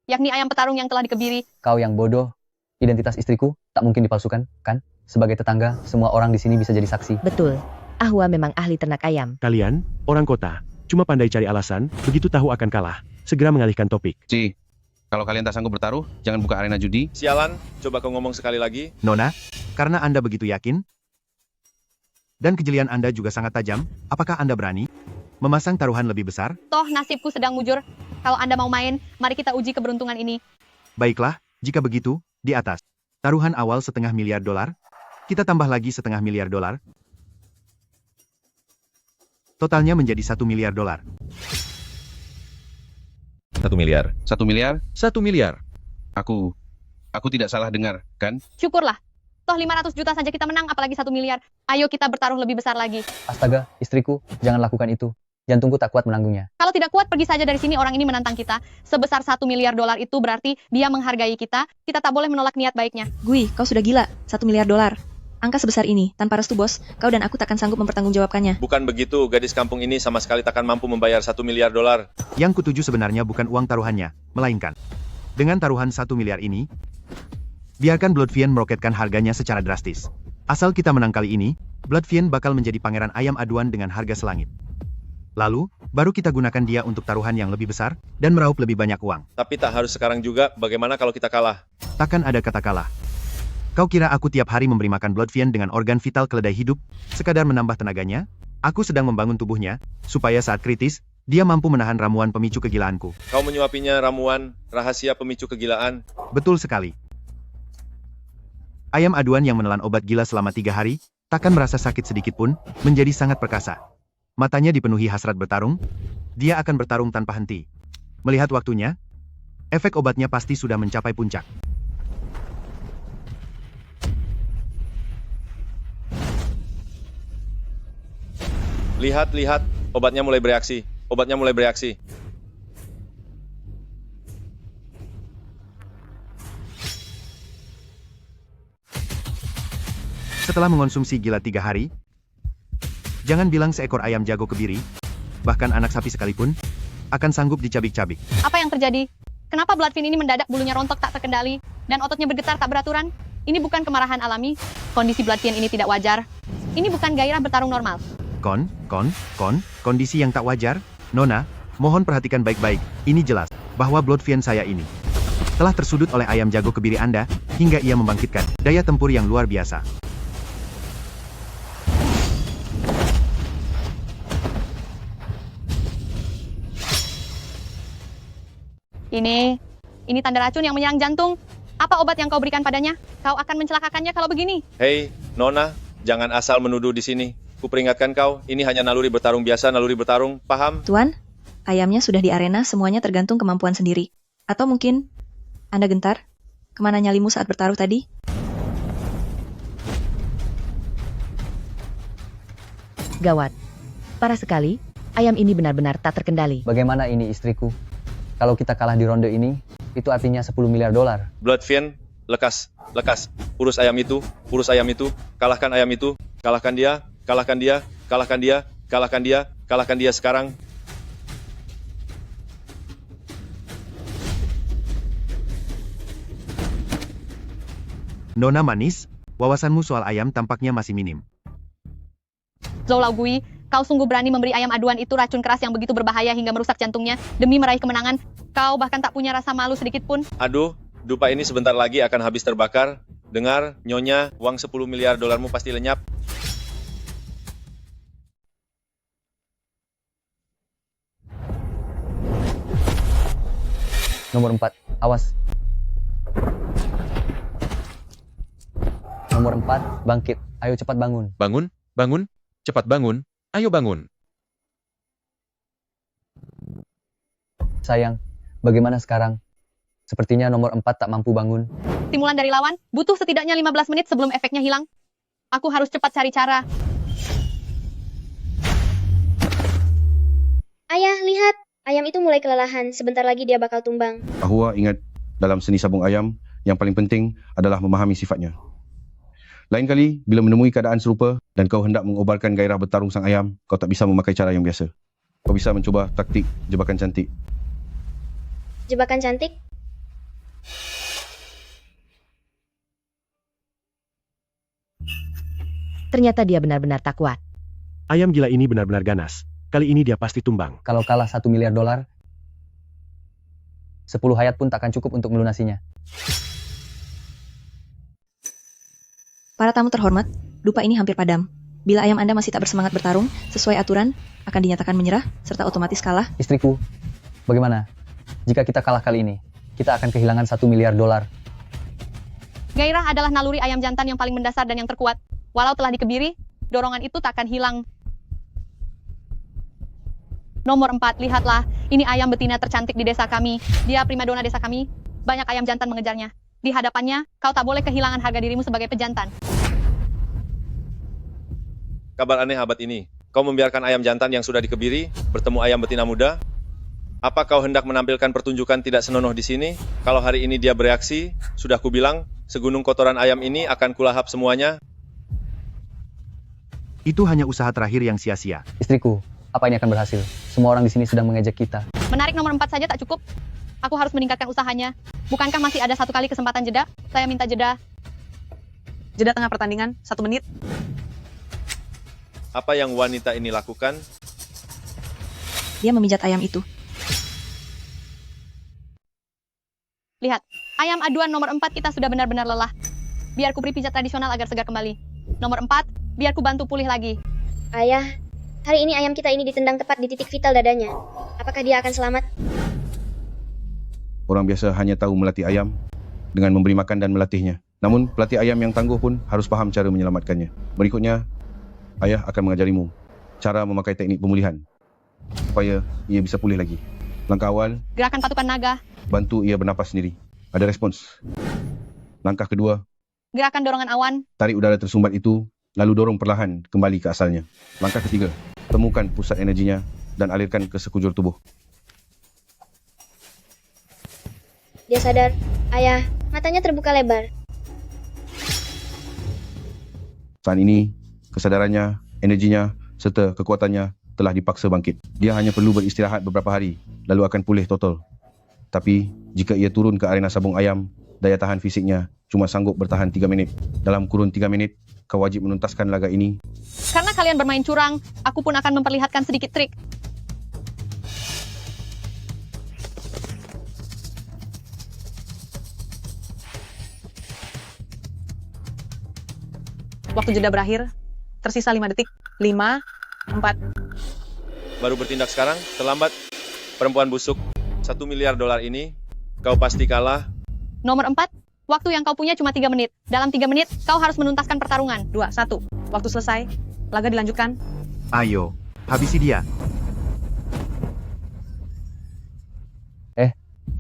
yakni ayam petarung yang telah dikebiri. Kau yang bodoh, identitas istriku tak mungkin dipalsukan, kan? Sebagai tetangga, semua orang di sini bisa jadi saksi. Betul. Ahwa memang ahli ternak ayam. Kalian, orang kota, cuma pandai cari alasan, begitu tahu akan kalah, segera mengalihkan topik. Kalau kalian tak sanggup bertaruh, jangan buka arena judi. Sialan, coba kau ngomong sekali lagi. Nona, karena Anda begitu yakin, dan kejelian Anda juga sangat tajam, apakah Anda berani memasang taruhan lebih besar? Toh nasibku sedang mujur. Kalau Anda mau main, mari kita uji keberuntungan ini. Baiklah, jika begitu, di atas. Taruhan awal $500 miliar, kita tambah lagi $500 miliar. Totalnya menjadi $1 miliar. 1 miliar. 1 miliar? 1 miliar. Aku tidak salah dengar, kan? Syukurlah. Toh 500 juta saja kita menang, apalagi 1 miliar. Ayo kita bertaruh lebih besar lagi. Astaga, istriku, jangan lakukan itu. Jantungku tak kuat menanggungnya. Kalau tidak kuat, pergi saja dari sini. Orang ini menantang kita. Sebesar 1 miliar dolar itu berarti dia menghargai kita. Kita tak boleh menolak niat baiknya. Gui, kau sudah gila. 1 miliar dolar. Angka sebesar ini, tanpa restu bos, kau dan aku takkan sanggup mempertanggungjawabkannya. Bukan begitu, gadis kampung ini sama sekali takkan mampu membayar 1 miliar dolar. Yang kutuju sebenarnya bukan uang taruhannya, melainkan dengan taruhan 1 miliar ini, biarkan Bloodfiend meroketkan harganya secara drastis. Asal kita menang kali ini, Bloodfiend bakal menjadi pangeran ayam aduan dengan harga selangit. Lalu, baru kita gunakan dia untuk taruhan yang lebih besar dan meraup lebih banyak uang. Tapi tak harus sekarang juga, bagaimana kalau kita kalah? Takkan ada kata kalah. Kau kira aku tiap hari memberi makan Bloodfiend dengan organ vital keledai hidup, sekadar menambah tenaganya? Aku sedang membangun tubuhnya, supaya saat kritis, dia mampu menahan ramuan pemicu kegilaanku. Kau menyuapinya ramuan, rahasia pemicu kegilaan. Betul sekali. Ayam aduan yang menelan obat gila selama 3 hari, takkan merasa sakit sedikit pun, menjadi sangat perkasa. Matanya dipenuhi hasrat bertarung, dia akan bertarung tanpa henti. Melihat waktunya, efek obatnya pasti sudah mencapai puncak. Lihat, obatnya mulai bereaksi. Obatnya mulai bereaksi. Setelah mengonsumsi gila 3 hari, jangan bilang seekor ayam jago kebiri, bahkan anak sapi sekalipun, akan sanggup dicabik-cabik. Apa yang terjadi? Kenapa Bloodfiend ini mendadak bulunya rontok tak terkendali, dan ototnya bergetar tak beraturan? Ini bukan kemarahan alami. Kondisi Bloodfiend ini tidak wajar. Ini bukan gairah bertarung normal. Kondisi yang tak wajar? Nona, mohon perhatikan baik-baik. Ini jelas bahwa Bloodfiend saya ini telah tersudut oleh ayam jago kebiri Anda, hingga ia membangkitkan daya tempur yang luar biasa. Ini tanda racun yang menyerang jantung. Apa obat yang kau berikan padanya? Kau akan mencelakakannya kalau begini. Hei, Nona, jangan asal menuduh di sini. Kuperingatkan kau, ini hanya naluri bertarung biasa, naluri bertarung, paham? Tuan, ayamnya sudah di arena, semuanya tergantung kemampuan sendiri. Atau mungkin, Anda gentar? Kemana nyalimu saat bertaruh tadi? Gawat. Parah sekali, ayam ini benar-benar tak terkendali. Bagaimana ini istriku? Kalau kita kalah di ronde ini, itu artinya 10 miliar dolar. Bloodfiend, lekas. Urus ayam itu, kalahkan ayam itu, kalahkan dia sekarang. Nona manis, wawasanmu soal ayam tampaknya masih minim. Zhou Laogui, kau sungguh berani memberi ayam aduan itu racun keras yang begitu berbahaya hingga merusak jantungnya demi meraih kemenangan. Kau bahkan tak punya rasa malu sedikit pun. Aduh, dupa ini sebentar lagi akan habis terbakar. Dengar, Nyonya, uang 10 miliar dolarmu pasti lenyap. Nomor 4, awas. Nomor 4, bangkit. Ayo cepat bangun. Bangun, cepat bangun, ayo bangun. Sayang, bagaimana sekarang? Sepertinya nomor 4 tak mampu bangun. Stimulan dari lawan, butuh setidaknya 15 menit sebelum efeknya hilang. Aku harus cepat cari cara. Ayah, lihat. Ayam itu mulai kelelahan. Sebentar lagi dia bakal tumbang. Ahua ingat, dalam seni sabung ayam, yang paling penting adalah memahami sifatnya. Lain kali, bila menemui keadaan serupa dan kau hendak mengobarkan gairah bertarung sang ayam, kau tak bisa memakai cara yang biasa. Kau bisa mencuba taktik jebakan cantik. Jebakan cantik? Ternyata dia benar-benar tak kuat. Ayam gila ini benar-benar ganas. Kali ini dia pasti tumbang. Kalau kalah 1 miliar dolar, 10 hayat pun takkan cukup untuk melunasinya. Para tamu terhormat, dupa ini hampir padam. Bila ayam Anda masih tak bersemangat bertarung, sesuai aturan, akan dinyatakan menyerah, serta otomatis kalah. Istriku, bagaimana? Jika kita kalah kali ini, kita akan kehilangan 1 miliar dolar. Gairah adalah naluri ayam jantan yang paling mendasar dan yang terkuat. Walau telah dikebiri, dorongan itu tak akan hilang. Nomor 4, lihatlah. Ini ayam betina tercantik di desa kami. Dia primadona desa kami. Banyak ayam jantan mengejarnya. Di hadapannya, kau tak boleh kehilangan harga dirimu sebagai pejantan. Kabar aneh abad ini. Kau membiarkan ayam jantan yang sudah dikebiri bertemu ayam betina muda? Apa kau hendak menampilkan pertunjukan tidak senonoh di sini? Kalau hari ini dia bereaksi, sudah kubilang, segunung kotoran ayam ini akan kulahap semuanya. Itu hanya usaha terakhir yang sia-sia. Istriku, apa ini akan berhasil? Semua orang di sini sedang mengejek kita. Menarik nomor 4 saja tak cukup. Aku harus meningkatkan usahanya. Bukankah masih ada 1 kali kesempatan jeda? Saya minta jeda. Jeda tengah pertandingan, 1 menit. Apa yang wanita ini lakukan? Dia memijat ayam itu. Lihat, ayam aduan nomor 4 kita sudah benar-benar lelah. Biar ku beri pijat tradisional agar segar kembali. Nomor 4, biar ku bantu pulih lagi. Ayah, hari ini ayam kita ini ditendang tepat di titik vital dadanya. Apakah dia akan selamat? Orang biasa hanya tahu melatih ayam dengan memberi makan dan melatihnya. Namun, pelatih ayam yang tangguh pun harus paham cara menyelamatkannya. Berikutnya, ayah akan mengajarimu cara memakai teknik pemulihan supaya ia bisa pulih lagi. Langkah awal, Gerakan patukan naga. bantu ia bernapas sendiri. Ada respons. Langkah kedua, Gerakan dorongan awan. tarik udara tersumbat itu, lalu dorong perlahan kembali ke asalnya. Langkah ketiga, temukan pusat energinya dan alirkan ke sekujur tubuh. Dia sadar. Ayah, matanya terbuka lebar. Saat ini, kesadarannya, energinya, serta kekuatannya telah dipaksa bangkit. Dia hanya perlu beristirahat beberapa hari, lalu akan pulih total. Tapi, jika ia turun ke arena sabung ayam, daya tahan fisiknya cuma sanggup bertahan 3 minit. Dalam kurun 3 minit, kau wajib menuntaskan laga ini. Karena kalian bermain curang, aku pun akan memperlihatkan sedikit trik. Waktu jeda berakhir, tersisa 5 detik. 5, 4. Baru bertindak sekarang, terlambat. Perempuan busuk, $1 miliar ini, kau pasti kalah. Nomor 4, waktu yang kau punya cuma 3 menit. Dalam 3 menit, kau harus menuntaskan pertarungan. 2, 1. Waktu selesai. Laga dilanjutkan. Ayo, habisi dia.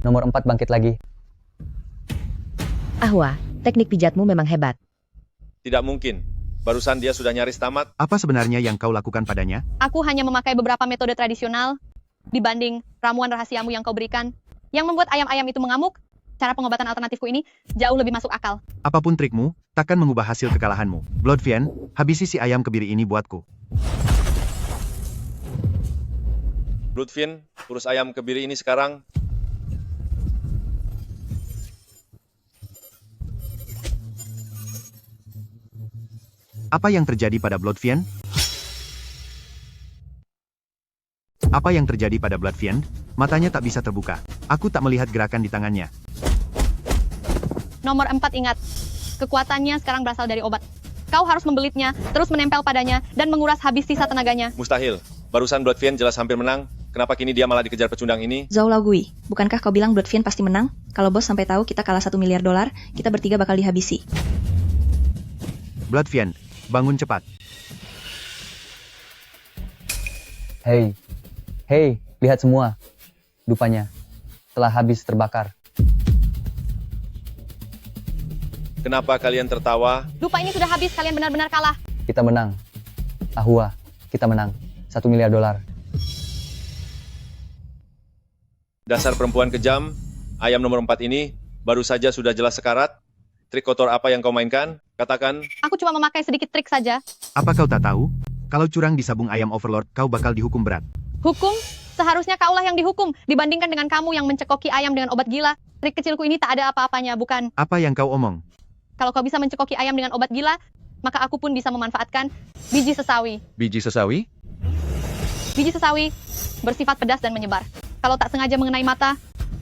Nomor 4 bangkit lagi. Ahwa, teknik pijatmu memang hebat. Tidak mungkin. Barusan dia sudah nyaris tamat. Apa sebenarnya yang kau lakukan padanya? Aku hanya memakai beberapa metode tradisional dibanding ramuan rahasiamu yang kau berikan. Yang membuat ayam-ayam itu mengamuk, cara pengobatan alternatifku ini jauh lebih masuk akal. Apapun trikmu, takkan mengubah hasil kekalahanmu. Bloodfiend, habisi si ayam kebiri ini buatku. Bloodfiend, urus ayam kebiri ini sekarang. Apa yang terjadi pada Bloodfiend? Apa yang terjadi pada Bloodfiend? Matanya tak bisa terbuka. Aku tak melihat gerakan di tangannya. Nomor 4 ingat, kekuatannya sekarang berasal dari obat. Kau harus membelitnya, terus menempel padanya, dan menguras habis sisa tenaganya. Mustahil. Barusan Bloodfiend jelas hampir menang. Kenapa kini dia malah dikejar pecundang ini? Zhou Laogui, bukankah kau bilang Bloodfiend pasti menang? Kalau bos sampai tahu kita kalah $1 miliar, kita bertiga bakal dihabisi. Bloodfiend, bangun cepat. Hei, lihat semua. Dupanya telah habis terbakar. Kenapa kalian tertawa? Dupa ini sudah habis, kalian benar-benar kalah. Kita menang. Ahwa, kita menang. $1 miliar. Dasar perempuan kejam, ayam nomor 4 ini baru saja sudah jelas sekarat. Trik kotor apa yang kau mainkan? Katakan. Aku cuma memakai sedikit trik saja. Apa kau tak tahu? Kalau curang di sabung ayam Overlord, kau bakal dihukum berat. Hukum? Seharusnya kaulah yang dihukum, dibandingkan dengan kamu yang mencekoki ayam dengan obat gila. Trik kecilku ini tak ada apa-apanya, bukan? Apa yang kau omong? Kalau kau bisa mencekoki ayam dengan obat gila, maka aku pun bisa memanfaatkan biji sesawi. Biji sesawi? Biji sesawi bersifat pedas dan menyebar. Kalau tak sengaja mengenai mata,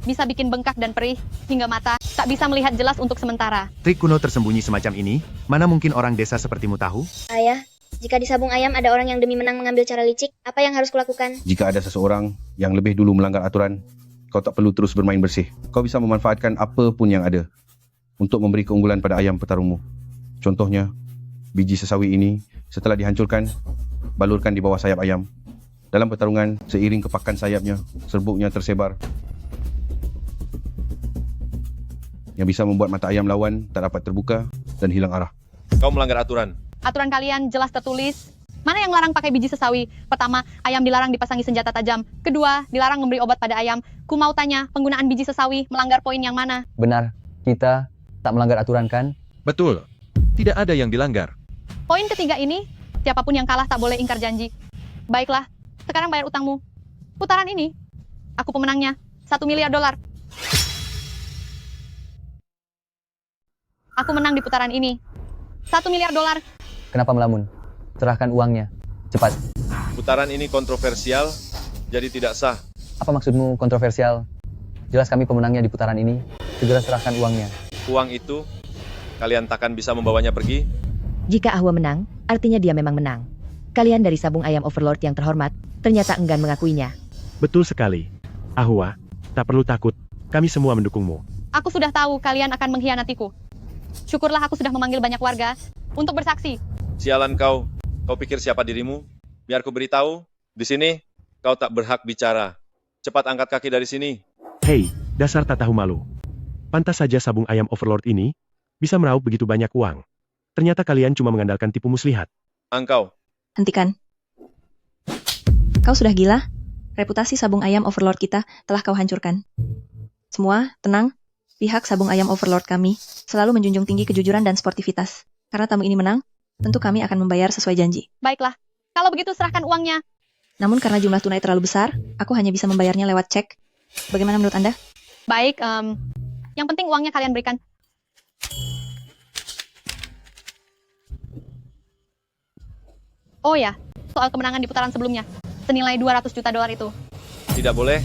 bisa bikin bengkak dan perih, hingga mata tak bisa melihat jelas untuk sementara. Trik kuno tersembunyi semacam ini, mana mungkin orang desa sepertimu tahu? Ayah, jika di sabung ayam ada orang yang demi menang mengambil cara licik, apa yang harus kulakukan? Jika ada seseorang yang lebih dulu melanggar aturan, kau tak perlu terus bermain bersih. Kau bisa memanfaatkan apa pun yang ada untuk memberi keunggulan pada ayam petarungmu. Contohnya, biji sesawi ini setelah dihancurkan, balurkan di bawah sayap ayam. Dalam pertarungan, seiring kepakan sayapnya, serbuknya tersebar. yang bisa membuat mata ayam lawan tak dapat terbuka dan hilang arah. Kau melanggar aturan. Aturan kalian jelas tertulis. Mana yang larang pakai biji sesawi? Pertama, ayam dilarang dipasangi senjata tajam. Kedua, dilarang memberi obat pada ayam. Ku mau tanya, penggunaan biji sesawi melanggar poin yang mana? Benar, kita tak melanggar aturan kan? Betul. Tidak ada yang dilanggar. Poin ketiga ini, siapapun yang kalah tak boleh ingkar janji. Baiklah, sekarang bayar utangmu. Putaran ini, aku pemenangnya. $1 miliar. Aku menang di putaran ini. $1 miliar. Kenapa melamun? Serahkan uangnya. Cepat. Putaran ini kontroversial, jadi tidak sah. Apa maksudmu kontroversial? Jelas kami pemenangnya di putaran ini. Segera serahkan uangnya. Uang itu, kalian takkan bisa membawanya pergi? Jika Ahwa menang, artinya dia memang menang. Kalian dari Sabung Ayam Overlord yang terhormat, ternyata enggan mengakuinya. Betul sekali. Ahwa, tak perlu takut. Kami semua mendukungmu. Aku sudah tahu kalian akan mengkhianatiku. Syukurlah aku sudah memanggil banyak warga untuk bersaksi. Sialan kau. Kau pikir siapa dirimu? Biar ku beritahu, di sini kau tak berhak bicara. Cepat angkat kaki dari sini. Hei, dasar tak tahu malu. Pantas saja Sabung Ayam Overlord ini bisa meraup begitu banyak uang. Ternyata kalian cuma mengandalkan tipu muslihat. Engkau. Hentikan. Kau sudah gila? Reputasi Sabung Ayam Overlord kita telah kau hancurkan. Semua, tenang. Pihak Sabung Ayam Overlord kami selalu menjunjung tinggi kejujuran dan sportivitas. Karena tamu ini menang, tentu kami akan membayar sesuai janji. Baiklah, kalau begitu serahkan uangnya. Namun karena jumlah tunai terlalu besar, aku hanya bisa membayarnya lewat cek. Bagaimana menurut Anda? Baik, yang penting uangnya kalian berikan. Oh ya, soal kemenangan di putaran sebelumnya, senilai $200 juta itu. Tidak boleh.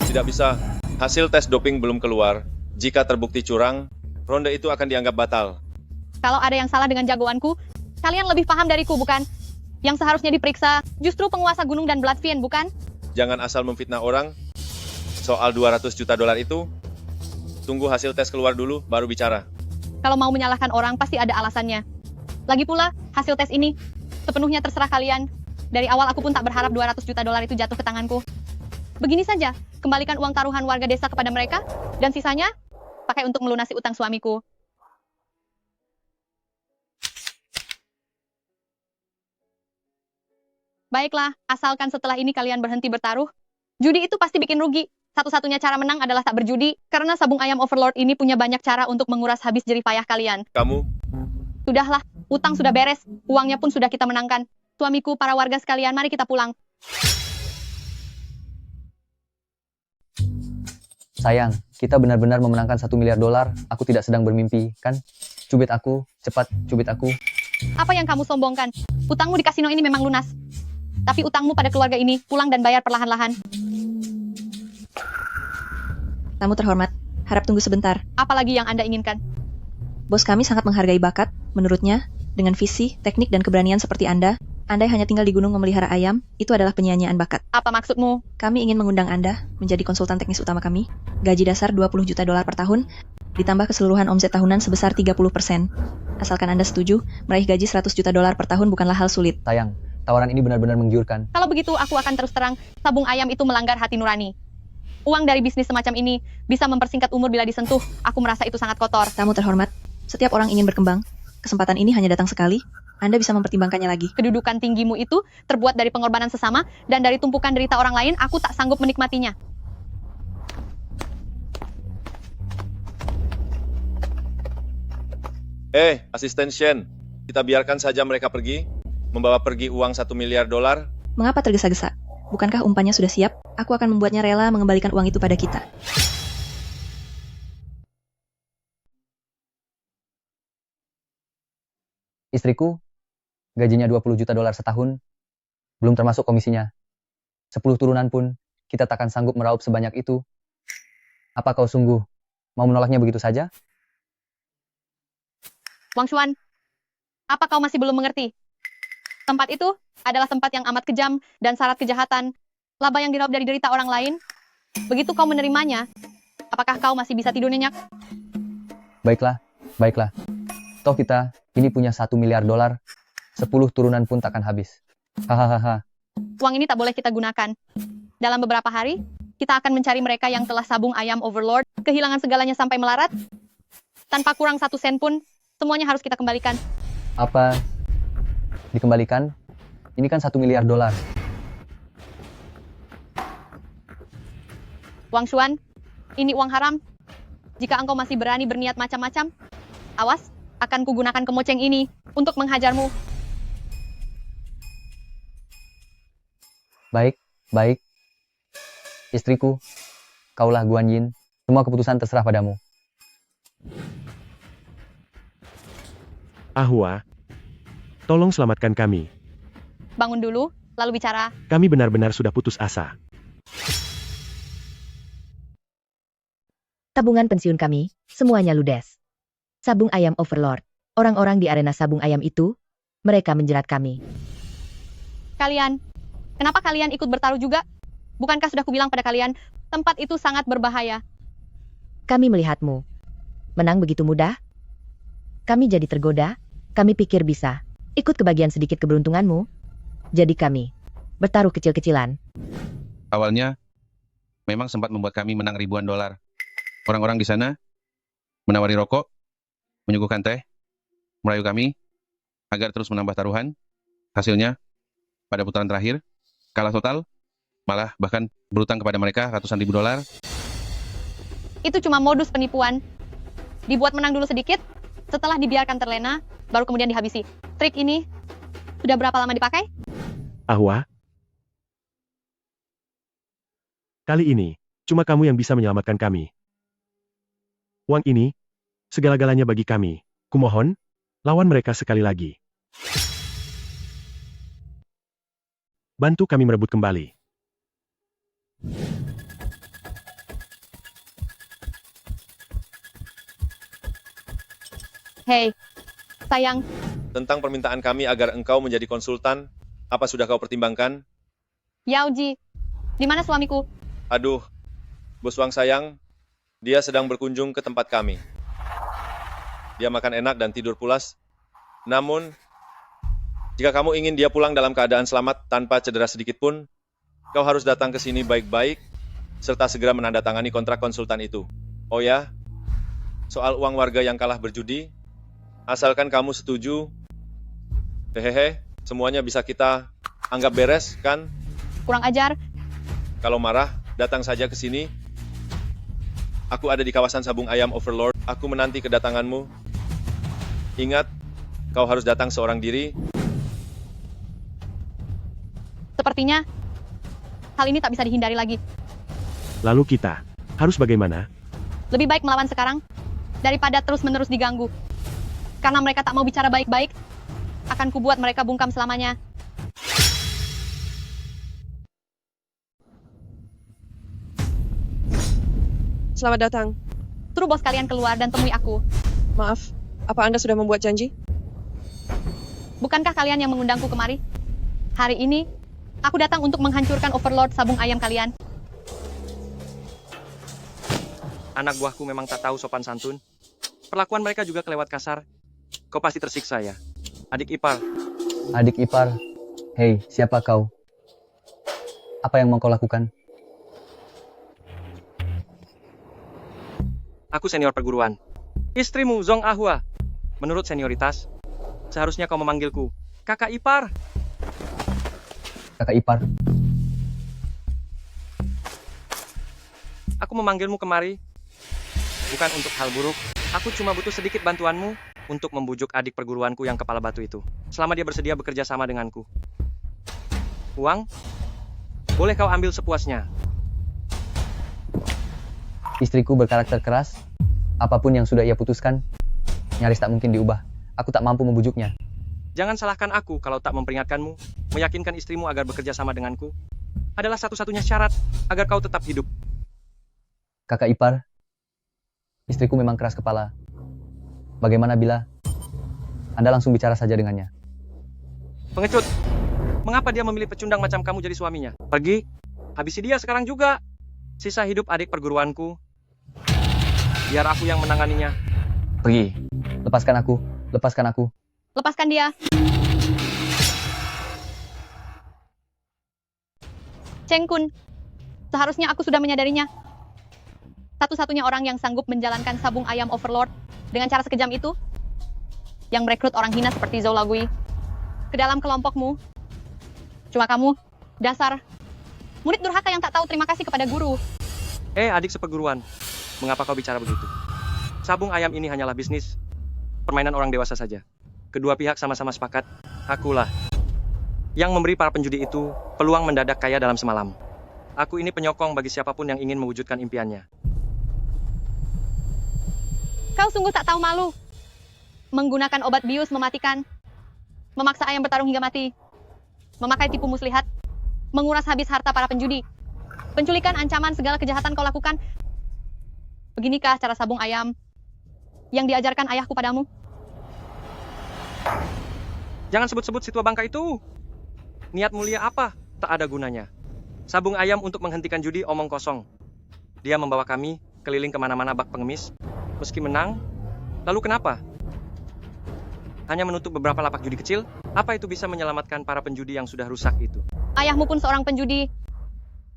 Tidak bisa. Hasil tes doping belum keluar. Jika terbukti curang, ronde itu akan dianggap batal. Kalau ada yang salah dengan jagoanku, kalian lebih paham dariku, bukan? Yang seharusnya diperiksa justru penguasa gunung dan Bloodfiend, bukan? Jangan asal memfitnah orang. Soal $200 juta itu, tunggu hasil tes keluar dulu, baru bicara. Kalau mau menyalahkan orang, pasti ada alasannya. Lagi pula, hasil tes ini sepenuhnya terserah kalian. Dari awal aku pun tak berharap $200 juta itu jatuh ke tanganku. Begini saja, kembalikan uang taruhan warga desa kepada mereka, dan sisanya pakai untuk melunasi utang suamiku. Baiklah, asalkan setelah ini kalian berhenti bertaruh. Judi itu pasti bikin rugi. Satu-satunya cara menang adalah tak berjudi, karena Sabung Ayam Overlord ini punya banyak cara untuk menguras habis jerih payah kalian. Kamu? Sudahlah, utang sudah beres, uangnya pun sudah kita menangkan. Suamiku, para warga sekalian, mari kita pulang. Sayang, kita benar-benar memenangkan $1 miliar. Aku tidak sedang bermimpi, kan? Cubit aku, cepat, cubit aku. Apa yang kamu sombongkan? Utangmu di kasino ini memang lunas. Tapi utangmu pada keluarga ini, pulang dan bayar perlahan-lahan. Tamu terhormat, harap tunggu sebentar. Apalagi yang Anda inginkan? Bos kami sangat menghargai bakat, menurutnya, dengan visi, teknik, dan keberanian seperti Anda hanya tinggal di gunung memelihara ayam, itu adalah penyanyian bakat. Apa maksudmu? Kami ingin mengundang Anda menjadi konsultan teknis utama kami. Gaji dasar $20 juta per tahun, ditambah keseluruhan omset tahunan sebesar 30%. Asalkan Anda setuju, meraih gaji $100 juta per tahun bukanlah hal sulit. Sayang, tawaran ini benar-benar menggiurkan. Kalau begitu, aku akan terus terang, Sabung Ayam itu melanggar hati nurani. Uang dari bisnis semacam ini bisa mempersingkat umur bila disentuh. Aku merasa itu sangat kotor. Tamu terhormat, setiap orang ingin berkembang. Kesempatan ini hanya datang sekali. Anda bisa mempertimbangkannya lagi. Kedudukan tinggimu itu terbuat dari pengorbanan sesama dan dari tumpukan derita orang lain, aku tak sanggup menikmatinya. Asisten Shen, kita biarkan saja mereka pergi, membawa pergi uang $1 miliar. Mengapa tergesa-gesa? Bukankah umpannya sudah siap? Aku akan membuatnya rela mengembalikan uang itu pada kita. Istriku, gajinya $20 juta setahun, belum termasuk komisinya. 10 turunan pun, kita takkan sanggup meraup sebanyak itu. Apa kau sungguh mau menolaknya begitu saja? Wang Xuan, apa kau masih belum mengerti? Tempat itu adalah tempat yang amat kejam dan syarat kejahatan. Laba yang diraup dari derita orang lain. Begitu kau menerimanya, apakah kau masih bisa tidur nyenyak? Baiklah, baiklah. Toh kita ini punya $1 miliar, 10 turunan pun takkan habis. Hahaha. Uang ini tak boleh kita gunakan. Dalam beberapa hari, Kita akan mencari mereka yang telah sabung ayam Overlord, kehilangan segalanya sampai melarat. Tanpa kurang 1 sen pun, semuanya harus kita kembalikan. Apa? Dikembalikan? Ini kan $1 miliar. Wang Xuan, ini uang haram. Jika engkau masih berani berniat macam-macam, awas, akan kugunakan kemoceng ini untuk menghajarmu. Baik, baik. Istriku, kaulah Guan Yin. Semua keputusan terserah padamu. Ahwa, tolong selamatkan kami. Bangun dulu, lalu bicara. Kami benar-benar sudah putus asa. Tabungan pensiun kami, semuanya ludes. Sabung ayam Overlord. Orang-orang di arena sabung ayam itu, mereka menjerat kami. Kalian, kenapa kalian ikut bertaruh juga? Bukankah sudah kubilang pada kalian, tempat itu sangat berbahaya. Kami melihatmu. Menang begitu mudah? Kami jadi tergoda, kami pikir bisa. Ikut kebagian sedikit keberuntunganmu. Jadi kami bertaruh kecil-kecilan. Awalnya, memang sempat membuat kami menang ribuan dolar. Orang-orang di sana menawari rokok, menyuguhkan teh, merayu kami agar terus menambah taruhan. Hasilnya, pada putaran terakhir, kalah total, malah bahkan berutang kepada mereka ratusan ribu dolar. Itu cuma modus penipuan. Dibuat menang dulu sedikit, setelah dibiarkan terlena, baru kemudian dihabisi. Trik ini sudah berapa lama dipakai? Ahwa, kali ini, cuma kamu yang bisa menyelamatkan kami. Uang ini, segala-galanya bagi kami. Kumohon, lawan mereka sekali lagi. Bantu kami merebut kembali. Hei, sayang, Tentang permintaan kami agar engkau menjadi konsultan, apa sudah kau pertimbangkan? Yao Ji, di mana suamiku? Aduh, Bos Wang sayang, dia sedang berkunjung ke tempat kami. Dia makan enak dan tidur pulas. Namun, jika kamu ingin dia pulang dalam keadaan selamat tanpa cedera sedikit pun, kau harus datang ke sini baik-baik, serta segera menandatangani kontrak konsultan itu. Oh ya, soal uang warga yang kalah berjudi, asalkan kamu setuju, hehehe, semuanya bisa kita anggap beres, kan? Kurang ajar. Kalau marah, datang saja ke sini. Aku ada di kawasan sabung ayam Overlord. Aku menanti kedatanganmu. Ingat, kau harus datang seorang diri. Sepertinya, hal ini tak bisa dihindari lagi. Lalu kita, harus bagaimana? Lebih baik melawan sekarang, daripada terus-menerus diganggu. Karena mereka tak mau bicara baik-baik, akan kubuat mereka bungkam selamanya. Selamat datang. Suruh bos kalian keluar dan temui aku. Maaf, apa Anda sudah membuat janji? Bukankah kalian yang mengundangku kemari? Hari ini, aku datang untuk menghancurkan Overlord sabung ayam kalian. Anak buahku memang tak tahu sopan santun. Perlakuan mereka juga kelewat kasar. Kau pasti tersiksa ya, adik ipar. Adik ipar. Hei, siapa kau? Apa yang mau kau lakukan? Aku senior perguruan. Istrimu, Zong Ahua. Menurut senioritas, seharusnya kau memanggilku kakak ipar. Kakak ipar. Aku memanggilmu kemari, bukan untuk hal buruk. Aku cuma butuh sedikit bantuanmu untuk membujuk adik perguruanku yang kepala batu itu. Selama dia bersedia bekerja sama denganku. Uang, boleh kau ambil sepuasnya. Istriku berkarakter keras. Apapun yang sudah ia putuskan, nyaris tak mungkin diubah. Aku tak mampu membujuknya. Jangan salahkan aku kalau tak memperingatkanmu. Meyakinkan istrimu agar bekerja sama denganku adalah satu-satunya syarat agar kau tetap hidup. Kakak ipar, istriku memang keras kepala. Bagaimana bila Anda langsung bicara saja dengannya? Pengecut, mengapa dia memilih pecundang macam kamu jadi suaminya? Pergi, habisi dia sekarang juga. Sisa hidup adik perguruanku, biar aku yang menanganinya. Pergi. Lepaskan aku. Lepaskan aku. Lepaskan dia. Cheng Kun, Seharusnya aku sudah menyadarinya. Satu-satunya orang yang sanggup menjalankan sabung ayam Overlord dengan cara sekejam itu, yang merekrut orang hina seperti Zhou Laogui ke dalam kelompokmu. Cuma kamu, dasar murid durhaka yang tak tahu terima kasih kepada guru. Adik seperguruan, mengapa kau bicara begitu? Sabung ayam ini hanyalah bisnis, permainan orang dewasa saja. Kedua pihak sama-sama sepakat, akulah yang memberi para penjudi itu peluang mendadak kaya dalam semalam. Aku ini penyokong bagi siapapun yang ingin mewujudkan impiannya. Kau sungguh tak tahu malu. Menggunakan obat bius mematikan, memaksa ayam bertarung hingga mati, memakai tipu muslihat, menguras habis harta para penjudi, penculikan, ancaman, segala kejahatan kau lakukan. Beginikah cara sabung ayam yang diajarkan ayahku padamu? Jangan sebut-sebut si tua bangka itu. Niat mulia apa? Tak ada gunanya. Sabung ayam untuk menghentikan judi omong kosong. Dia membawa kami keliling kemana-mana bak pengemis. Meski menang, lalu kenapa? Hanya menutup beberapa lapak judi kecil? Apa itu bisa menyelamatkan para penjudi yang sudah rusak itu? Ayahmu pun seorang penjudi.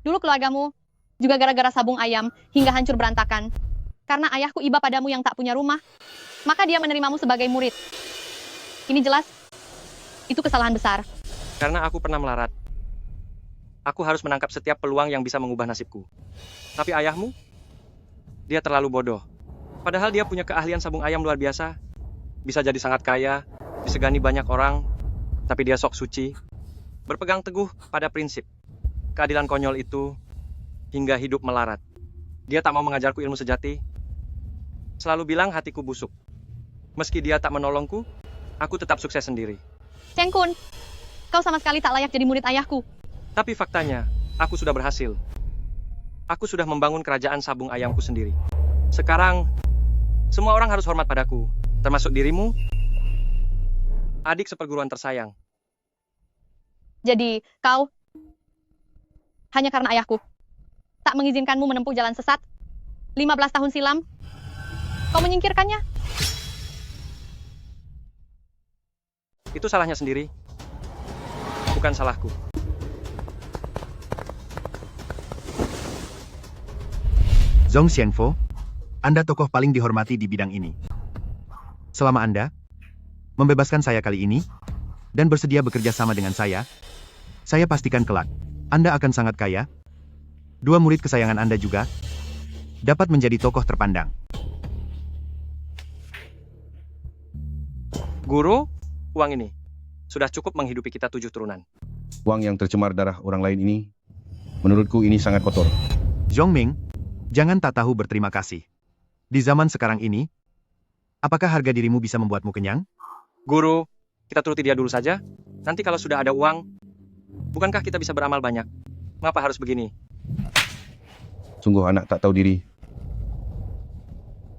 Dulu keluargamu juga gara-gara sabung ayam hingga hancur berantakan. Karena ayahku iba padamu yang tak punya rumah, maka dia menerimamu sebagai murid. Ini jelas, itu kesalahan besar. Karena aku pernah melarat. Aku harus menangkap setiap peluang yang bisa mengubah nasibku. Tapi ayahmu? Dia terlalu bodoh. Padahal dia punya keahlian sabung ayam luar biasa. Bisa jadi sangat kaya, disegani banyak orang, tapi dia sok suci. Berpegang teguh pada prinsip. Keadilan konyol itu hingga hidup melarat. Dia tak mau mengajarku ilmu sejati. Selalu bilang hatiku busuk. Meski dia tak menolongku, aku tetap sukses sendiri. Cheng Kun, kau sama sekali tak layak jadi murid ayahku. Tapi faktanya, aku sudah berhasil. Aku sudah membangun kerajaan sabung ayamku sendiri. Sekarang, semua orang harus hormat padaku, termasuk dirimu, adik seperguruan tersayang. Jadi, kau, hanya karena ayahku, tak mengizinkanmu menempuh jalan sesat, 15 tahun silam, kau menyingkirkannya? Itu salahnya sendiri, bukan salahku. Zhong Xianfo, Anda tokoh paling dihormati di bidang ini. Selama Anda membebaskan saya kali ini, dan bersedia bekerja sama dengan saya pastikan kelak, Anda akan sangat kaya. Dua murid kesayangan Anda juga dapat menjadi tokoh terpandang. Guru, uang ini sudah cukup menghidupi kita 7 turunan. Uang yang tercemar darah orang lain ini, menurutku ini sangat kotor. Zhong Ming, jangan tak tahu berterima kasih. Di zaman sekarang ini, apakah harga dirimu bisa membuatmu kenyang? Guru, kita turuti dia dulu saja. Nanti kalau sudah ada uang, bukankah kita bisa beramal banyak? Mengapa harus begini? Sungguh anak tak tahu diri.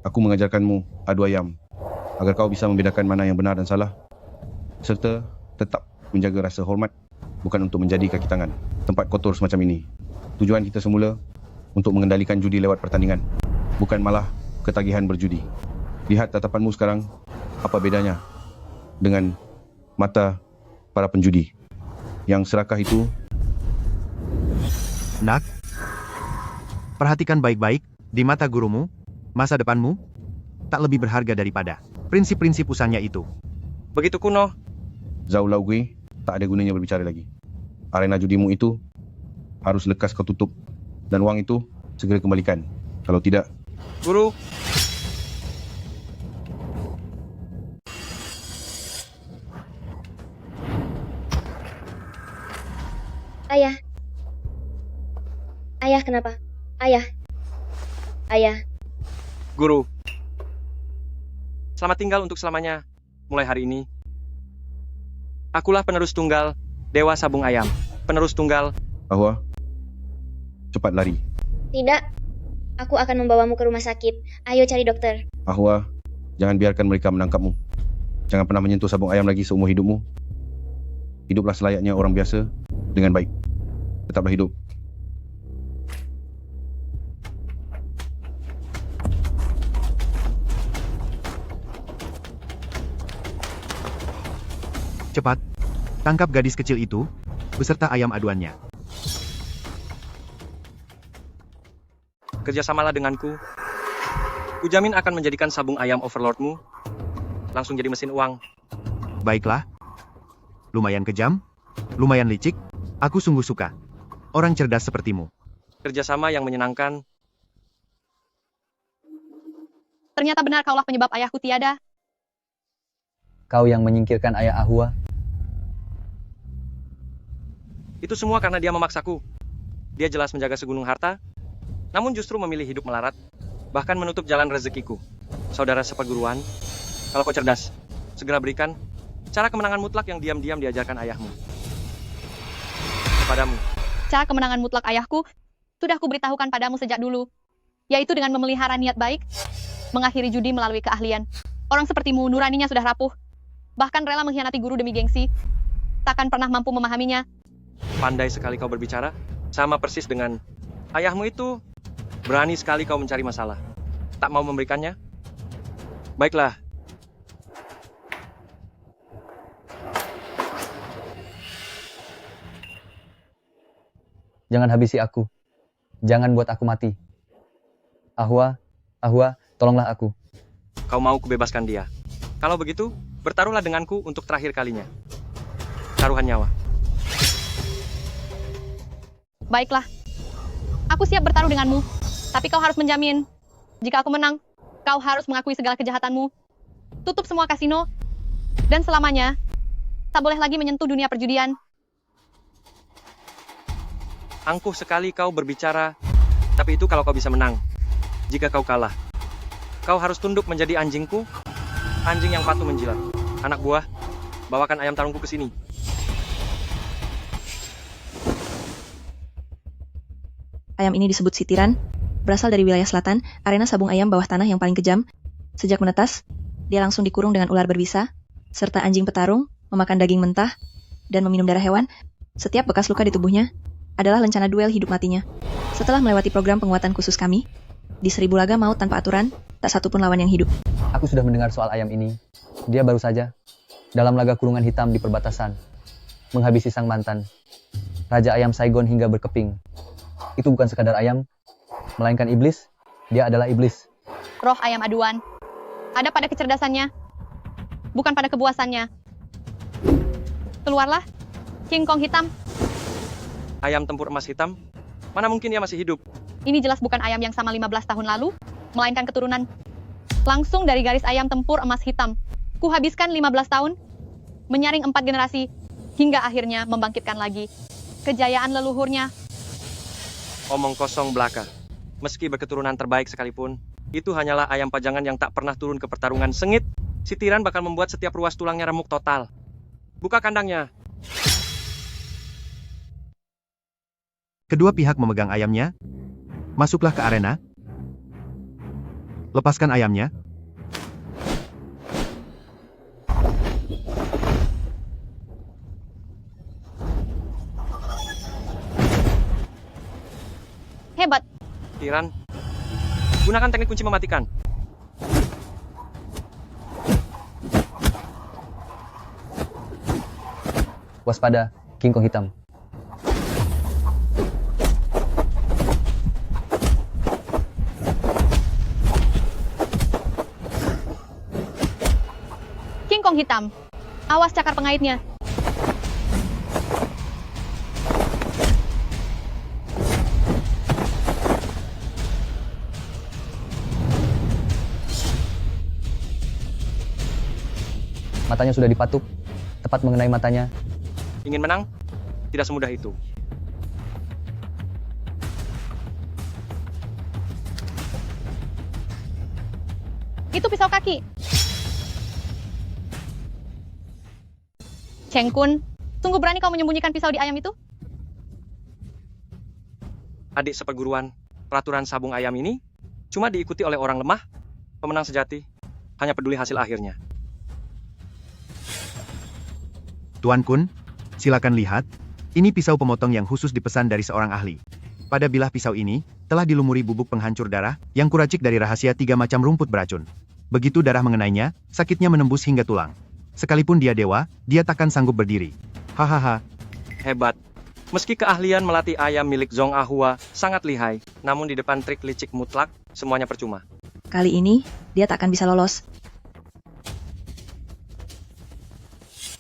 Aku mengajarkanmu adu ayam, agar kau bisa membedakan mana yang benar dan salah, serta tetap menjaga rasa hormat, bukan untuk menjadi kaki tangan tempat kotor semacam ini. Tujuan kita semula untuk mengendalikan judi lewat pertandingan, bukan malah ketagihan berjudi. Lihat tatapanmu sekarang, apa bedanya dengan mata para penjudi yang serakah itu? Nak, perhatikan baik-baik, di mata gurumu, masa depanmu tak lebih berharga daripada prinsip-prinsip usahanya itu. Begitu kuno. Zhou Laogui, tak ada gunanya berbicara lagi. Arena judimu itu harus lekas kau tutup, dan wang itu segera kembalikan. Kalau tidak, Guru, Ayah. Ayah, kenapa? Ayah. Ayah. Guru. Selamat tinggal untuk selamanya. Mulai hari ini, akulah penerus tunggal Dewa Sabung Ayam. Penerus tunggal. Ahwa, cepat lari. Tidak. Aku akan membawamu ke rumah sakit. Ayo cari dokter. Ahwa, jangan biarkan mereka menangkapmu. Jangan pernah menyentuh sabung ayam lagi seumur hidupmu. Hiduplah selayaknya orang biasa dengan baik. Tetaplah hidup. Cepat, tangkap gadis kecil itu, beserta ayam aduannya. Kerjasamalah denganku. Kujamin akan menjadikan sabung ayam Overlordmu langsung jadi mesin uang. Baiklah. Lumayan kejam, lumayan licik, aku sungguh suka. Orang cerdas sepertimu. Kerjasama yang menyenangkan. Ternyata benar kaulah penyebab ayahku tiada. Kau yang menyingkirkan ayah Ahua. Itu semua karena dia memaksaku. Dia jelas menjaga segunung harta, namun justru memilih hidup melarat, bahkan menutup jalan rezekiku. Saudara seperguruan, kalau kau cerdas, segera berikan cara kemenangan mutlak yang diam-diam diajarkan ayahmu. Kepadamu. Cara kemenangan mutlak ayahku sudah kuberitahukan padamu sejak dulu, yaitu dengan memelihara niat baik, mengakhiri judi melalui keahlian. Orang sepertimu nuraninya sudah rapuh, bahkan rela mengkhianati guru demi gengsi, takkan pernah mampu memahaminya. Pandai sekali kau berbicara, sama persis dengan ayahmu itu. Berani sekali kau mencari masalah. Tak mau memberikannya? Baiklah. Jangan habisi aku. Jangan buat aku mati. Ahua, tolonglah aku. Kau mau kubebaskan dia. Kalau begitu, bertaruhlah denganku untuk terakhir kalinya. Taruhan nyawa. Baiklah. Aku siap bertaruh denganmu. Tapi kau harus menjamin, jika aku menang, kau harus mengakui segala kejahatanmu. Tutup semua kasino, dan selamanya, tak boleh lagi menyentuh dunia perjudian. Angkuh sekali kau berbicara, tapi itu kalau kau bisa menang. Jika kau kalah, kau harus tunduk menjadi anjingku, anjing yang patuh menjilat. Anak buah, bawakan ayam tarungku ke sini. Ayam ini disebut sitiran, berasal dari wilayah selatan, arena sabung ayam bawah tanah yang paling kejam. Sejak menetas, dia langsung dikurung dengan ular berbisa, serta anjing petarung, memakan daging mentah, dan meminum darah hewan. Setiap bekas luka di tubuhnya adalah lencana duel hidup matinya. Setelah melewati program penguatan khusus kami, di 1000 laga maut tanpa aturan, tak satu pun lawan yang hidup. Aku sudah mendengar soal ayam ini. Dia baru saja, dalam laga kurungan hitam di perbatasan, menghabisi sang mantan, Raja Ayam Saigon hingga berkeping. Itu bukan sekadar ayam, melainkan iblis. Dia adalah iblis. Roh ayam aduan ada pada kecerdasannya, bukan pada kebuasannya. Keluarlah, King Kong hitam. Ayam tempur emas hitam? Mana mungkin dia masih hidup? Ini jelas bukan ayam yang sama 15 tahun lalu, melainkan keturunan langsung dari garis ayam tempur emas hitam. Kuhabiskan 15 tahun, menyaring 4 generasi, hingga akhirnya membangkitkan lagi kejayaan leluhurnya. Omong kosong belaka. Meski berketurunan terbaik sekalipun, itu hanyalah ayam pajangan yang tak pernah turun ke pertarungan sengit. Sitiran bakal membuat setiap ruas tulangnya remuk total. Buka kandangnya. Kedua pihak memegang ayamnya. Masuklah ke arena. Lepaskan ayamnya. Hebat. Tiran, gunakan teknik kunci mematikan. Waspada, King Kong hitam. King Kong hitam, awas cakar pengaitnya. Matanya sudah dipatuk, tepat mengenai matanya. Ingin menang? Tidak semudah itu. Itu pisau kaki. Cheng Kun, sungguh berani kau menyembunyikan pisau di ayam itu? Adik seperguruan, peraturan sabung ayam ini cuma diikuti oleh orang lemah. Pemenang sejati hanya peduli hasil akhirnya. Tuan Kun, silakan lihat. Ini pisau pemotong yang khusus dipesan dari seorang ahli. Pada bilah pisau ini, telah dilumuri bubuk penghancur darah, yang kuracik dari rahasia 3 macam rumput beracun. Begitu darah mengenainya, sakitnya menembus hingga tulang. Sekalipun dia dewa, dia takkan sanggup berdiri. Hahaha. Hebat. Meski keahlian melatih ayam milik Zhong Ahua sangat lihai, namun di depan trik licik mutlak, semuanya percuma. Kali ini, dia tak akan bisa lolos.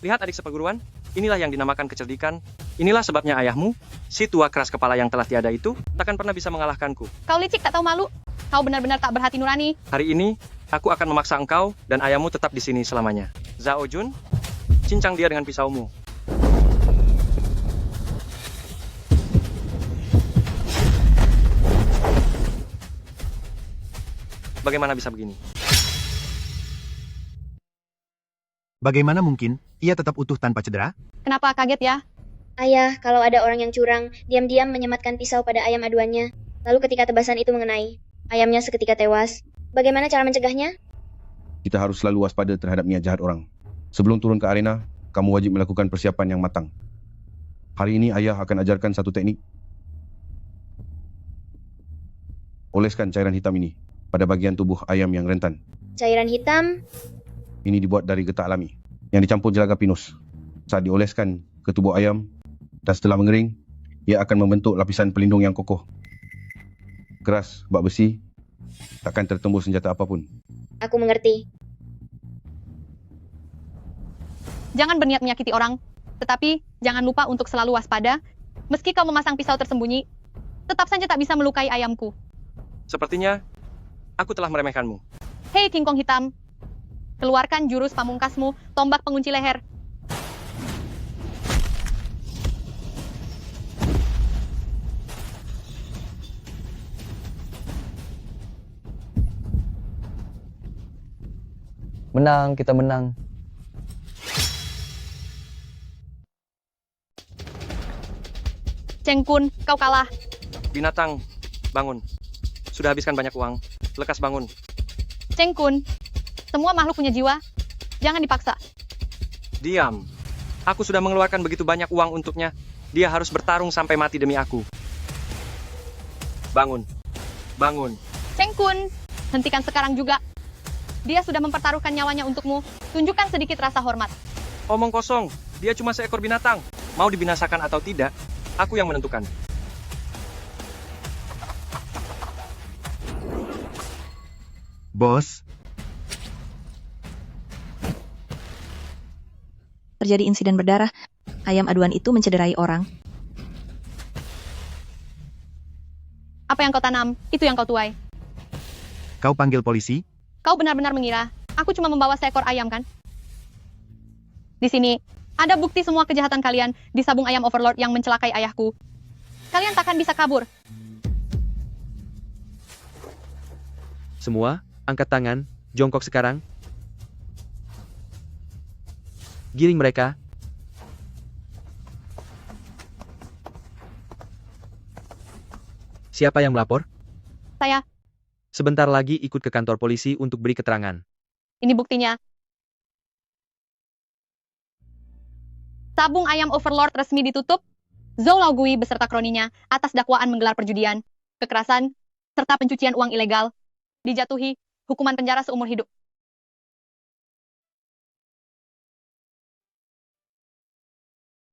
Lihat adik seperguruan, inilah yang dinamakan kecerdikan. Inilah sebabnya ayahmu, si tua keras kepala yang telah tiada itu, takkan pernah bisa mengalahkanku. Kau licik tak tahu malu. Kau benar-benar tak berhati nurani. Hari ini, aku akan memaksa engkau dan ayahmu tetap di sini selamanya. Zhao Jun, cincang dia dengan pisaumu. Bagaimana bisa begini? Bagaimana mungkin ia tetap utuh tanpa cedera? Kenapa kaget ya? Ayah, kalau ada orang yang curang, diam-diam menyematkan pisau pada ayam aduannya. Lalu ketika tebasan itu mengenai, ayamnya seketika tewas. Bagaimana cara mencegahnya? Kita harus selalu waspada terhadap niat jahat orang. Sebelum turun ke arena, kamu wajib melakukan persiapan yang matang. Hari ini ayah akan ajarkan satu teknik. Oleskan cairan hitam ini pada bagian tubuh ayam yang rentan. Cairan hitam? Ini dibuat dari getah alami yang dicampur jelaga pinus. Saat dioleskan ke tubuh ayam dan setelah mengering, ia akan membentuk lapisan pelindung yang kokoh. Keras, bak besi, takkan tertembus senjata apapun. Aku mengerti. Jangan berniat menyakiti orang, tetapi jangan lupa untuk selalu waspada. Meski kau memasang pisau tersembunyi, tetap saja tak bisa melukai ayamku. Sepertinya, aku telah meremehkanmu. Hei King Kong hitam, keluarkan jurus pamungkasmu, tombak pengunci leher. Menang, kita menang. Cheng Kun, kau kalah. Binatang, bangun. Sudah habiskan banyak uang. Lekas bangun. Cheng Kun, semua makhluk punya jiwa. Jangan dipaksa. Diam. Aku sudah mengeluarkan begitu banyak uang untuknya. Dia harus bertarung sampai mati demi aku. Bangun. Bangun. Cheng Kun, hentikan sekarang juga. Dia sudah mempertaruhkan nyawanya untukmu. Tunjukkan sedikit rasa hormat. Omong kosong. Dia cuma seekor binatang. Mau dibinasakan atau tidak, aku yang menentukan. Bos, Terjadi insiden berdarah. Ayam aduan itu mencederai orang. Apa yang kau tanam, itu yang kau tuai. kau panggil polisi? Kau benar-benar mengira, aku cuma membawa seekor ayam kan? Di sini, ada bukti semua kejahatan kalian di sabung ayam Overlord yang mencelakai ayahku. Kalian takkan bisa kabur. Semua, angkat tangan, jongkok sekarang. Giring mereka. Siapa yang melapor? Saya, Sebentar lagi ikut ke kantor polisi untuk beri keterangan. ini buktinya. Sabung ayam Overlord resmi ditutup. Zhou Laogui beserta kroninya atas dakwaan menggelar perjudian, kekerasan, serta pencucian uang ilegal. Dijatuhi hukuman penjara seumur hidup.